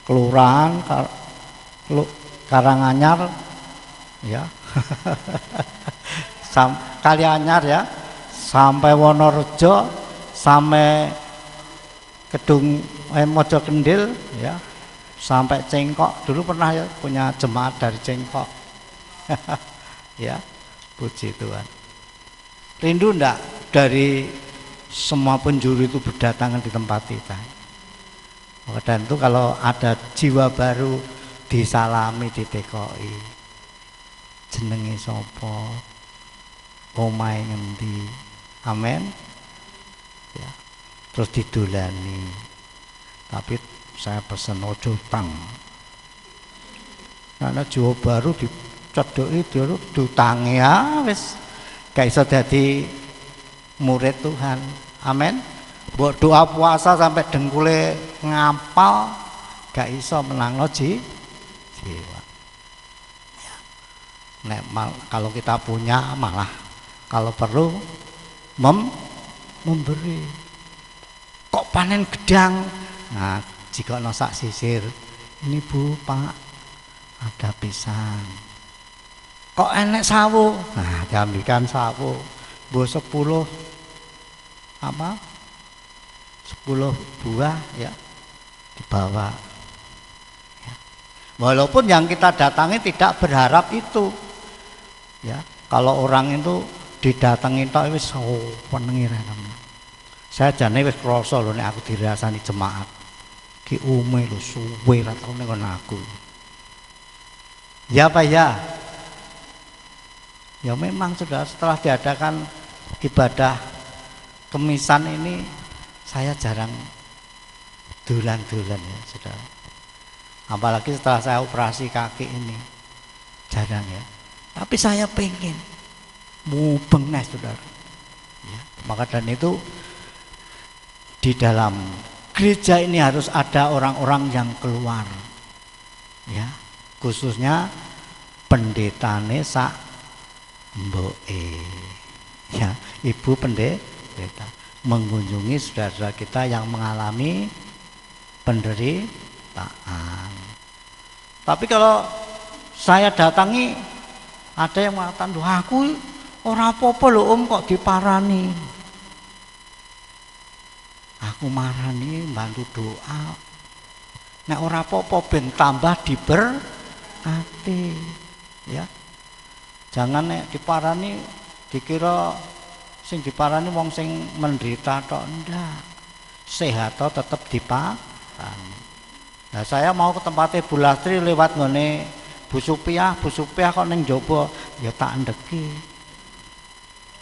Kelurahan, Karanganyar, ya, Kalianyar ya, sampai Wonorejo, sampai Kedung Mojokendil, ya, sampai Cengkok. Dulu pernah ya punya jemaat dari Cengkok. Ya, puji Tuhan. Rindu enggak dari semua penjuru itu berdatangan di tempat kita? Dan itu kalau ada jiwa baru disalami, ditekoi, jenenge sapa, omahe ngendi, amin. Ya, terus didolani. Tapi saya pesen ojo tang, karena jiwa baru dicedoki diutangi ya wis gak iso dadi murid Tuhan, amin. Mbok doa puasa sampai dengkule ngapal gak iso menangno jiwa. Ya. Nek kalau kita punya malah kalau perlu memberi. Kok panen gedang? Nah, jika nosak sisir, ini Bu, Pak, ada pisang. Kok enek sawo? Nah, diambilkan sawo. Bu 10 apa? 10 buah ya dibawa. Ya. Walaupun yang kita datangi tidak berharap itu. Ya, kalau orang itu didatangi tok wis penengi rene. Saya jane wis krasa lho nek aku dirasani jemaat. Ki ume lho suwe ra tau ning aku. Ya Pak ya. Ya memang sudah setelah diadakan ibadah kemisan ini saya jarang dolan-dolan ya Saudara. Apalagi setelah saya operasi kaki ini jarang ya. Tapi saya pengen mubeng nih Saudara. Ya, maka dan itu di dalam gereja ini harus ada orang-orang yang keluar. Ya, khususnya pendetane sak mboke. Ya, ibu pendeta mengunjungi saudara-saudara kita yang mengalami penderitaan. Tapi kalau saya datangi ada yang mengatakan, "Duh, aku ora apa-apa lho Om, kok diparani." Aku marani bantu doa. Nek ora apa-apa ben tambah diberkati. Ya. Jangan nek diparani dikira sing diparani wong sing menderita tok, ndak. Sehat tetep diparani. Nah, saya mau ke tempatnya Bu Lastri lewat ngene Bu Supiah kok ning njaba ya tak ndeki.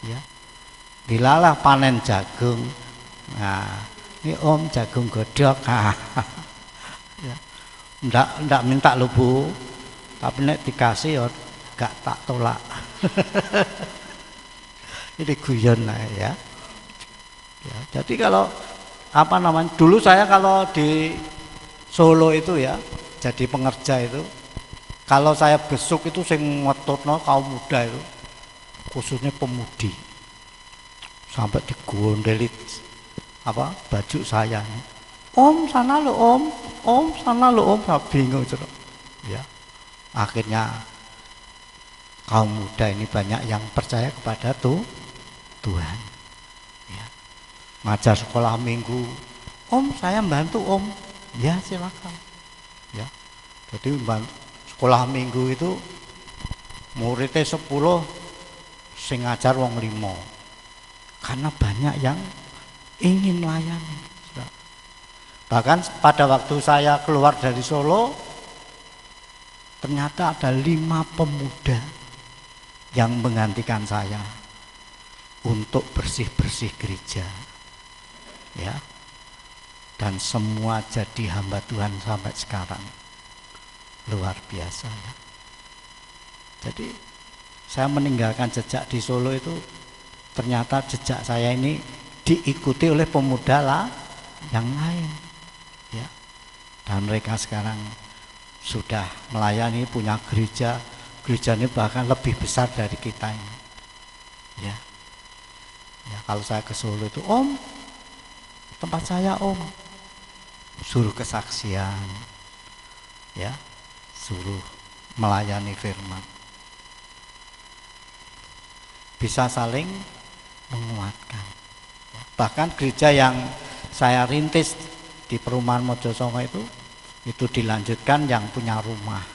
Ya. Dilalah panen jagung. Nah, ini Om jagung godhog. Ya. Ndak minta lho Bu. Tapi nek dikasih ya gak tak tolak. Ini guyon ya. Ya. Jadi kalau apa namanya? Dulu saya kalau di Solo itu ya, jadi pengerja itu, kalau saya besuk itu sing ngetutno kaum muda itu, khususnya pemudi, sampai digondeli apa baju saya. Om sana lo Om sana lo Om, saya bingung cerita. Ya, akhirnya kaum muda ini banyak yang percaya kepada Tuhan. Ya. Ngajar sekolah minggu, Om saya bantu Om. Ya silakan. Ya. Jadi sekolah minggu itu muridnya 10, sing ngajar wong 5. Karena banyak yang ingin melayani. Bahkan pada waktu saya keluar dari Solo, ternyata ada 5 pemuda yang menggantikan saya untuk bersih-bersih gereja, ya. Dan semua jadi hamba Tuhan sampai sekarang. Luar biasa, ya. Jadi saya meninggalkan jejak di Solo itu, ternyata jejak saya ini diikuti oleh pemuda lah yang lain, ya. Dan mereka sekarang sudah melayani, punya gereja ini bahkan lebih besar dari kita ini, ya. Ya, kalau saya ke Solo itu, Om, tempat saya Om, suruh kesaksian, ya, suruh melayani firman, bisa saling menguatkan. Bahkan gereja yang saya rintis di perumahan Mojosongo itu dilanjutkan yang punya rumah,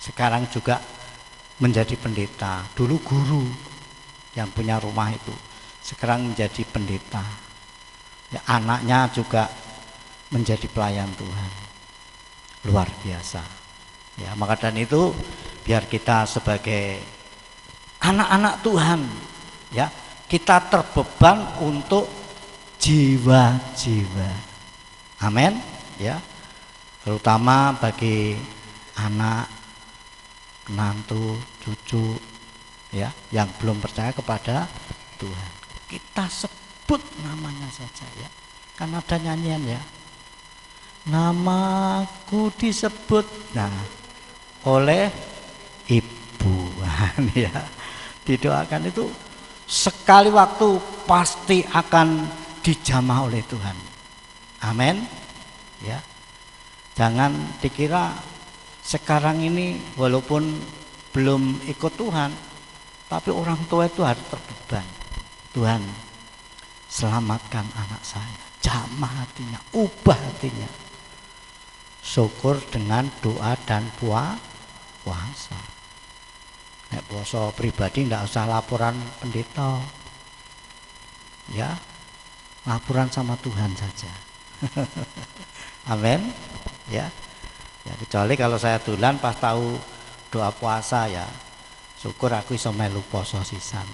sekarang juga menjadi pendeta. Dulu guru yang punya rumah itu, sekarang menjadi pendeta, ya, anaknya juga menjadi pelayan Tuhan. Luar biasa, ya. Maka dan itu biar kita sebagai anak-anak Tuhan, ya, kita terbeban untuk jiwa-jiwa, amin, ya, terutama bagi anak, menantu, cucu, ya, yang belum percaya kepada Tuhan. Kita sebut namanya saja, ya, kan ada nyanyian, ya, namaku disebut, nah, oleh ibu, ya, didoakan itu sekali waktu pasti akan dijamah oleh Tuhan, amin, ya. Jangan dikira sekarang ini walaupun belum ikut Tuhan, tapi orang tua itu harus terbeban. Tuhan, selamatkan anak saya, jamah hatinya, ubah hatinya. Syukur dengan doa dan puasa. Nek puasa pribadi tidak usah laporan pendeta, ya, laporan sama Tuhan saja. Amin, ya. Ya, kecuali kalau saya dolan pas tahu doa puasa, ya, syukur aku iso melu poso sisan.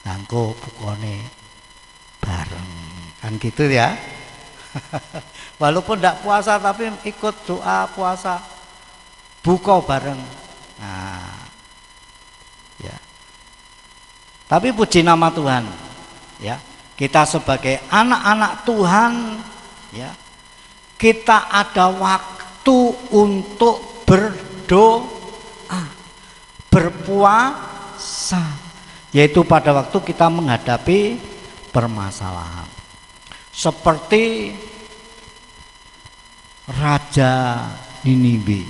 Nangko bukone bareng, kan gitu, ya. Walaupun tidak puasa tapi ikut doa puasa, buka bareng. Nah, ya. Tapi puji nama Tuhan, ya. Kita sebagai anak-anak Tuhan, ya, kita ada waktu untuk berdoa, berpuasa, yaitu pada waktu kita menghadapi permasalahan. Seperti Raja Niniwe,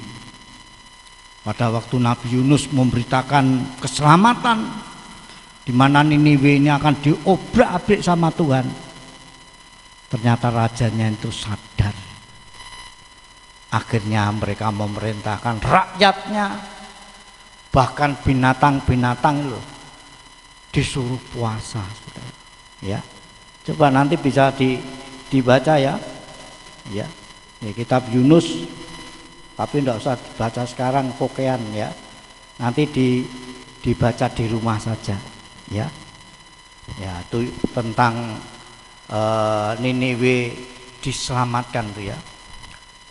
pada waktu Nabi Yunus memberitakan keselamatan, di mana Niniwe ini akan diobrak-abrik sama Tuhan, ternyata rajanya itu sadar. Akhirnya mereka memerintahkan rakyatnya, bahkan binatang-binatang loh, disuruh puasa, ya. Coba nanti bisa dibaca, ya, ya, ya, kitab Yunus, tapi tidak usah baca sekarang pokean, ya. Nanti dibaca di rumah saja, ya. Ya, itu tentang Niniwe diselamatkan tuh, ya.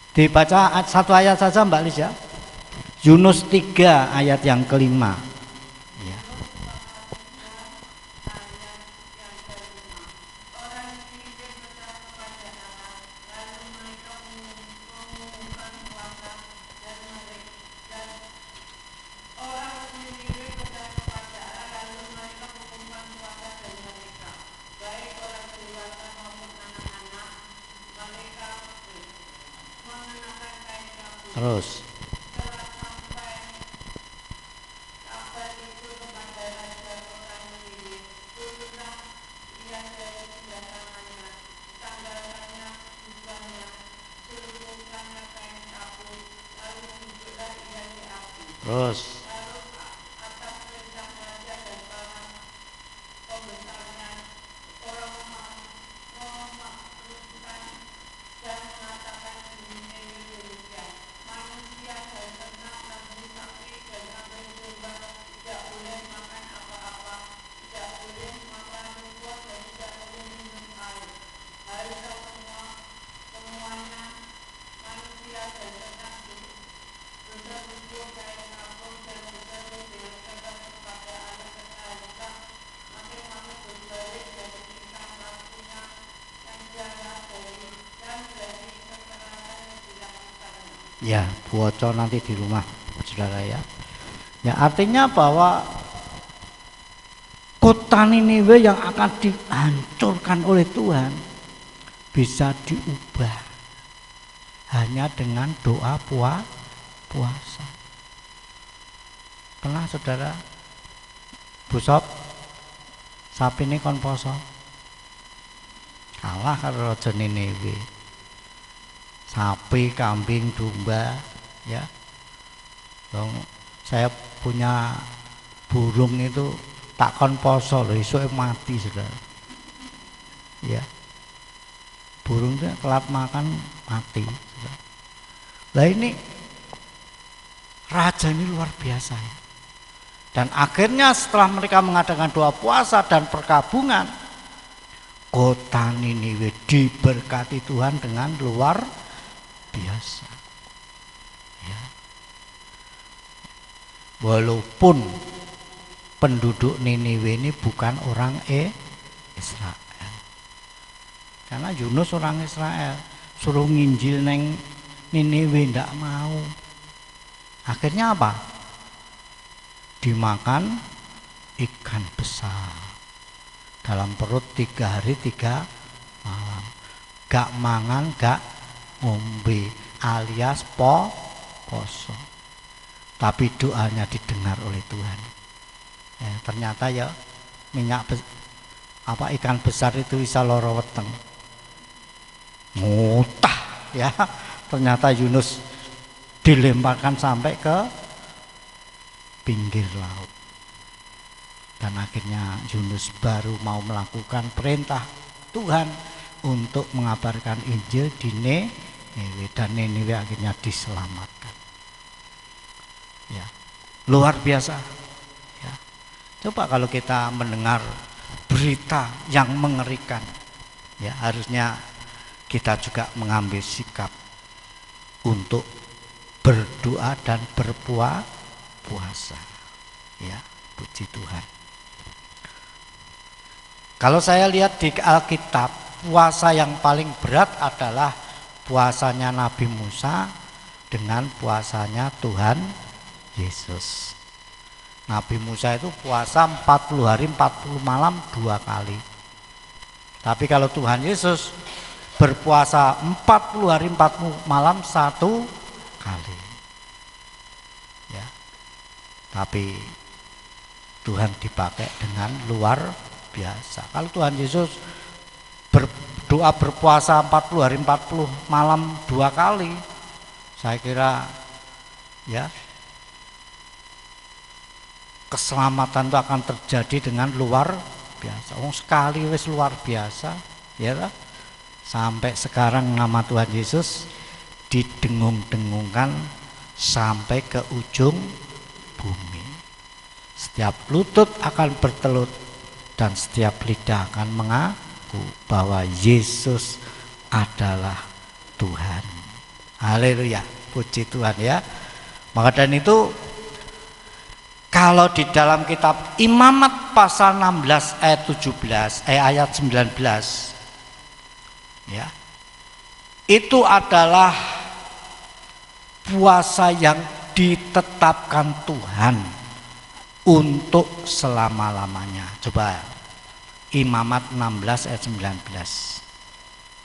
Dibaca satu ayat saja Mbak Lis, ya. Yunus 3 ayat yang kelima, ya. Terus terus ya buoco nanti di rumah saudara ya. Ya artinya bahwa kota Niniwe yang akan dihancurkan oleh Tuhan bisa diubah hanya dengan doa puasa. Pernah saudara busop sapi ini kon poso kalah karo raja Niniwe, sapi, kambing, domba ya. Dong, saya punya burung itu tak kon poso loh, esok mati saudara ya. Burung itu telat makan mati saudara. Lah ini raja ini luar biasa ya. Dan akhirnya setelah mereka mengadakan doa puasa dan perkabungan, kota Niniwe diberkati Tuhan dengan luar biasa ya. Walaupun penduduk Niniwe ini bukan orang Israel, karena Yunus orang Israel, suruh nginjil neng Niniwe ndak mau. Akhirnya apa? Dimakan ikan besar dalam perut 3 hari 3 malam, gak mangan gak ngombe alias poso, tapi doanya didengar oleh Tuhan ya. Ternyata ya ikan besar itu bisa loro weteng ngutah ya. Ternyata Yunus dilemparkan sampai ke pinggir laut, dan akhirnya Yunus baru mau melakukan perintah Tuhan untuk mengabarkan Injil di Niniwe, dan Niniwe akhirnya diselamatkan ya. Luar biasa ya. Coba kalau kita mendengar berita yang mengerikan ya, harusnya kita juga mengambil sikap untuk berdoa dan berpuasa ya. Puji Tuhan. Kalau saya lihat di Alkitab, puasa yang paling berat adalah puasanya Nabi Musa dengan puasanya Tuhan Yesus. Nabi Musa itu puasa 40 hari 40 malam 2 kali. Tapi kalau Tuhan Yesus berpuasa 40 hari 40 malam 1 kali ya. Tapi Tuhan dipakai dengan luar biasa. Kalau Tuhan Yesus berdoa berpuasa 40 hari 40 malam 2 kali, saya kira ya keselamatan itu akan terjadi dengan luar biasa. Sekali wis luar biasa ya lah. Sampai sekarang nama Tuhan Yesus didengung-dengungkan sampai ke ujung bumi. Setiap lutut akan bertelut dan setiap lidah akan mengaku bahwa Yesus adalah Tuhan. Haleluya, puji Tuhan ya. Maka dan itu kalau di dalam kitab Imamat pasal 16 ayat 17 ayat 19 ya, itu adalah puasa yang ditetapkan Tuhan untuk selama-lamanya. Coba Imamat 16 ayat 19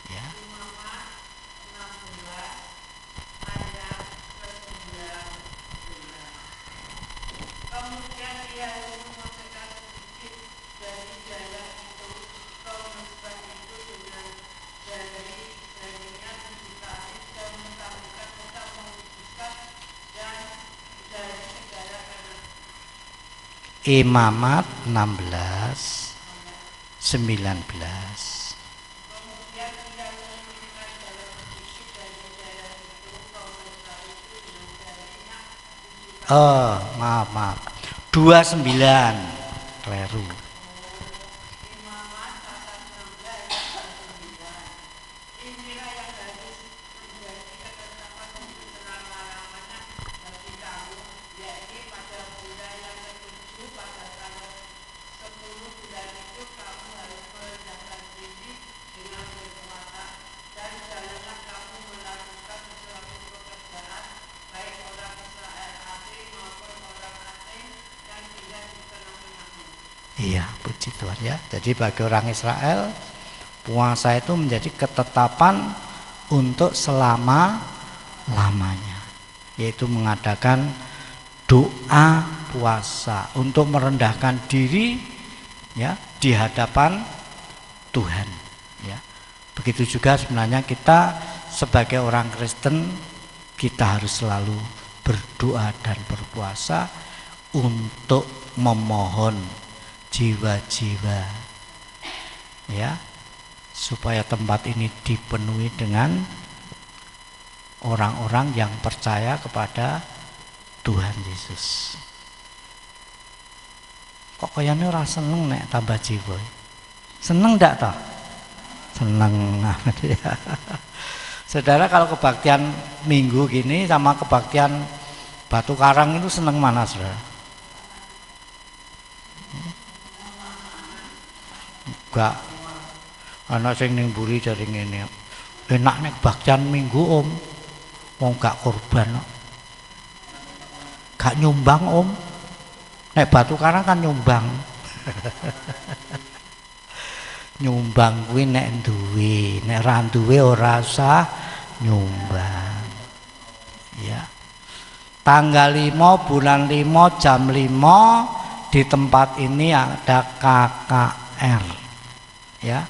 ya. Imamat 16 19. Oh, maaf 29 keliru. Iya, puji Tuhan ya. Jadi bagi orang Israel, puasa itu menjadi ketetapan untuk selama-lamanya, yaitu mengadakan doa puasa untuk merendahkan diri ya di hadapan Tuhan ya. Begitu juga sebenarnya kita sebagai orang Kristen, kita harus selalu berdoa dan berpuasa untuk memohon jiwa-jiwa ya, supaya tempat ini dipenuhi dengan orang-orang yang percaya kepada Tuhan Yesus. Kok kayaknya ora seneng nek tambah jiwa? Seneng ndak toh? Seneng ya. Saudara, kalau kebaktian minggu gini sama kebaktian Batu Karang itu seneng mana, saudara? Enggak. Anak sing ning mburi jare ngene. Enak nek kebaktian minggu, Om. Wong gak korban kok. Gak nyumbang, Om. Nek Batu Karang kan nyumbang. Nyumbang kuwi nek duwe, nek ra duwe ora usah nyumbang. Ya. Tanggal 5 bulan 5 jam 5 di tempat ini ada KKR. Ya.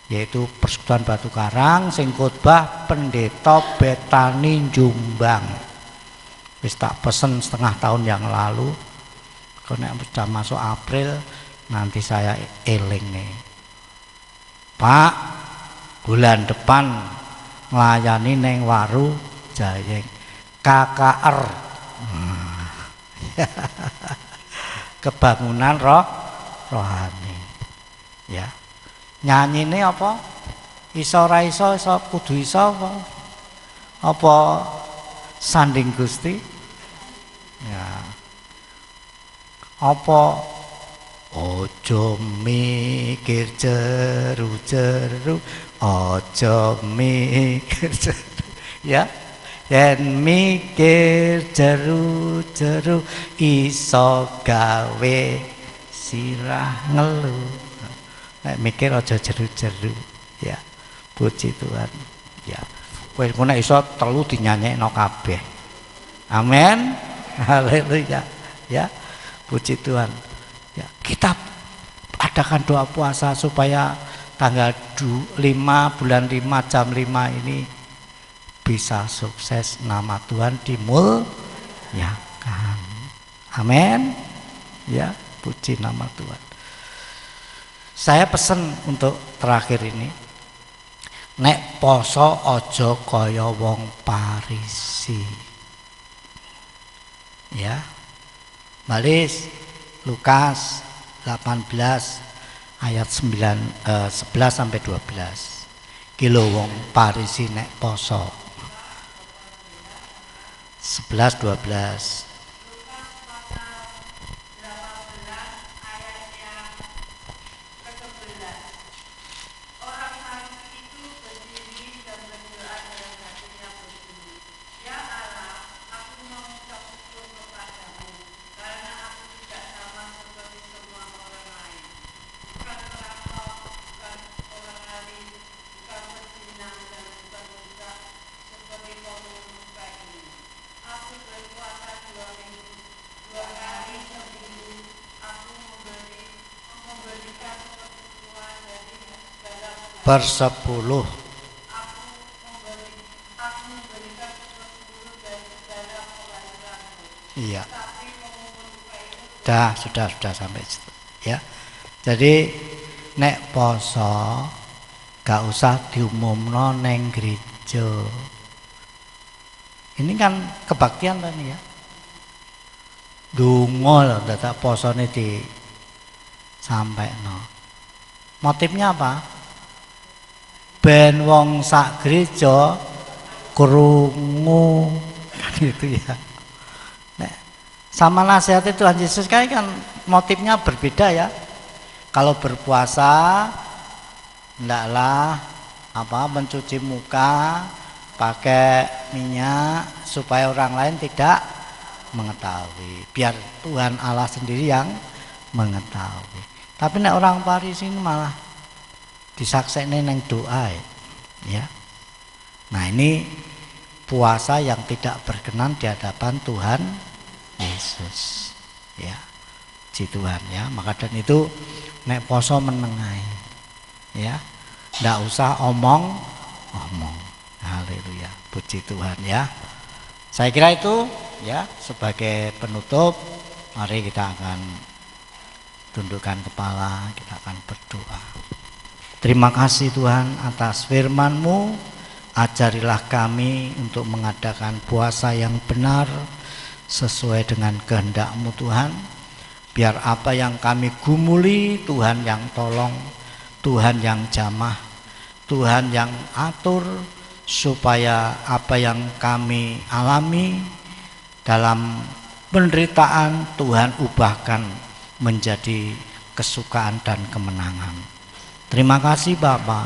Yaitu Persekutuan Batu Karang sing khotbah Pendeta Betani Jombang. Wis tak pesen setengah tahun yang lalu. Kalau sudah masuk April nanti saya eling nih, Pak, bulan depan melayani neng Waru Jayeng KKR kebangunan rohani ya. Nyanyi ini apa? Iso ra iso, iso kudu iso apa? Apa sanding Gusti ya. Apa ojo mikir jeru-jeru, ojo mikir jeru ya. Yen mikir jeru-jeru iso gawe sirah ngeluh. Nek mikir aja jeru-jeru ya. Puji Tuhan ya. Wis ngono iso telu dinyanyekno kabeh. Amin. Haleluya ya. Puji Tuhan ya. Kita adakan doa puasa supaya tanggal 5 bulan 5 jam 5 ini bisa sukses, nama Tuhan dimuliakan. Amin ya. Puji nama Tuhan. Saya pesen untuk terakhir ini, nek poso ojo kaya wong Parisi ya. Balis Lukas 18 ayat 11 sampai 12. Kilo wong Parisi nek poso 11 12. Persepuluh. Iya. Sudah sampai situ. Ya. Jadi nek poso gak usah diumumno neng gereja. Ini kan kebaktian tadi ya. Donga lho dadak posone di sampaikno. Motifnya apa? Ben wong sak gereja krungu gitu ya. Nek sama nasihat Tuhan Yesus kan motifnya berbeda ya. Kalau berpuasa hendaklah mencuci muka pakai minyak supaya orang lain tidak mengetahui. Biar Tuhan Allah sendiri yang mengetahui. Tapi nek orang Farisi ini malah disaksekne neng doa ya. Nah, ini puasa yang tidak berkenan di hadapan Tuhan Yesus ya. Puji Tuhan ya. Maka dan itu nek poso menengai ya. Ndak usah omong. Haleluya. Puji Tuhan ya. Saya kira itu ya, sebagai penutup mari kita akan tundukkan kepala, kita akan berdoa. Terima kasih Tuhan atas firman-Mu. Ajarilah kami untuk mengadakan puasa yang benar sesuai dengan kehendak-Mu Tuhan. Biar apa yang kami gumuli Tuhan yang tolong, Tuhan yang jamah, Tuhan yang atur, supaya apa yang kami alami dalam penderitaan Tuhan ubahkan menjadi kesukaan dan kemenangan. Terima kasih Bapa.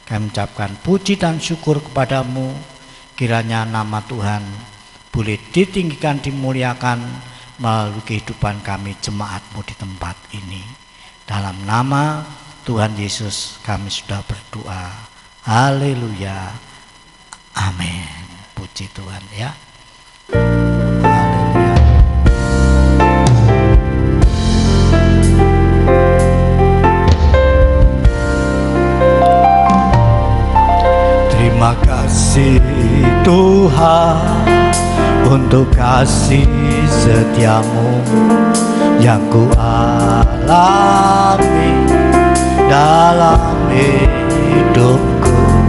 Kami ucapkan puji dan syukur kepadamu. Kiranya nama Tuhan boleh ditinggikan, dimuliakan melalui kehidupan kami jemaat-Mu di tempat ini. Dalam nama Tuhan Yesus kami sudah berdoa. Haleluya. Amin. Puji Tuhan ya. Haleluya. Terima kasih Tuhan untuk kasih setiamu yang ku alami dalam hidupku.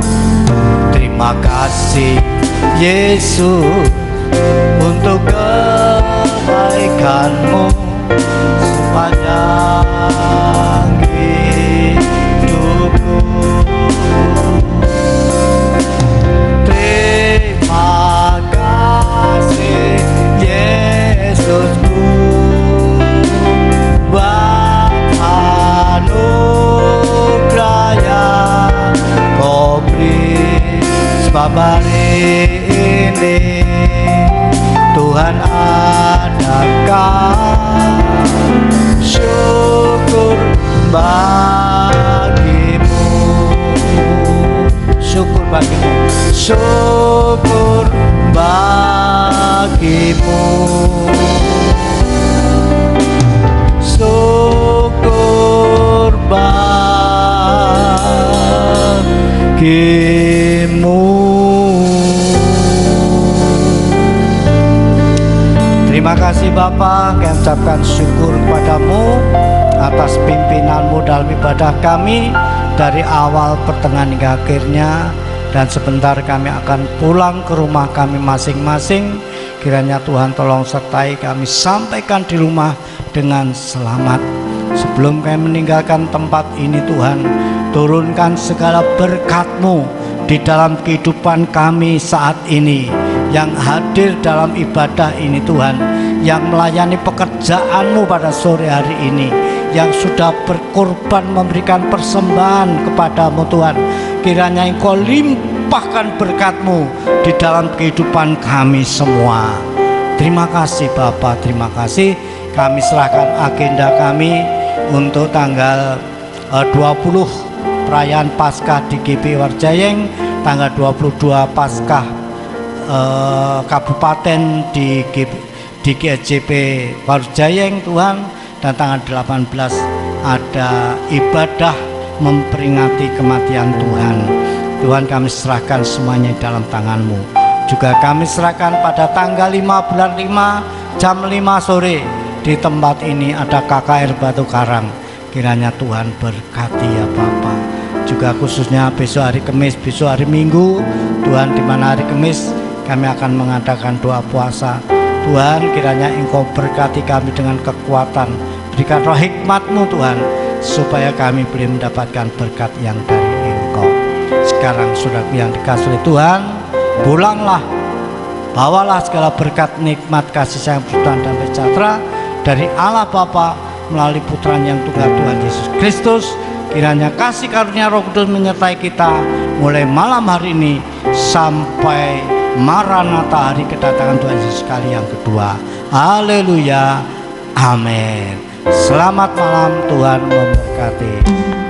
Terima kasih Yesus untuk kebaikan-Mu sepanjang hidupku. Terima kasih Yesusku buat anugerah yang Kau beri. Sebab hari ini Tuhan adakan syukur bagimu. Syukur bagimu. Syukur bagimu. Syukur bagimu. Terima kasih Bapa, kami ucapkan syukur kepadamu atas pimpinan-Mu dalam ibadah kami dari awal pertengahan hingga akhirnya. Dan sebentar kami akan pulang ke rumah kami masing-masing. Kiranya Tuhan tolong sertai kami sampaikan di rumah dengan selamat. Sebelum kami meninggalkan tempat ini Tuhan, turunkan segala berkat-Mu di dalam kehidupan kami saat ini, yang hadir dalam ibadah ini Tuhan, yang melayani pekerjaan-Mu pada sore hari ini, yang sudah berkorban memberikan persembahan kepadamu Tuhan. Kiranya Engkau limpahkan berkat-Mu di dalam kehidupan kami semua. Terima kasih Bapa, terima kasih. Kami serahkan agenda kami untuk tanggal 20 perayaan Paskah di GP Warjayeng, tanggal 22 Paskah Kabupaten di GSJP Warjayeng Tuhan, dan tanggal 18 ada ibadah memperingati kematian Tuhan. Tuhan, kami serahkan semuanya dalam tangan-Mu. Juga kami serahkan pada tanggal 5 bulan 5 jam 5 sore di tempat ini ada KKR Batu Karang. Kiranya Tuhan berkati ya Bapa. Juga khususnya besok hari Kamis, besok hari Minggu Tuhan, di mana hari Kamis kami akan mengadakan doa puasa. Tuhan, kiranya Engkau berkati kami dengan kekuatan, berikan roh hikmat-Mu Tuhan, supaya kami boleh mendapatkan berkat yang dari Engkau. Sekarang saudaraku yang dikasihi oleh Tuhan, pulanglah, bawalah segala berkat, nikmat, kasih sayang, persekutuan dan sejahtera dari Allah Bapa melalui putranya yang tunggal Tuhan Yesus Kristus. Kiranya kasih karunia Roh Kudus menyertai kita mulai malam hari ini sampai Maranatha, hari kedatangan Tuhan Yesus kali yang kedua. Haleluya. Amin. Selamat malam, Tuhan memberkati.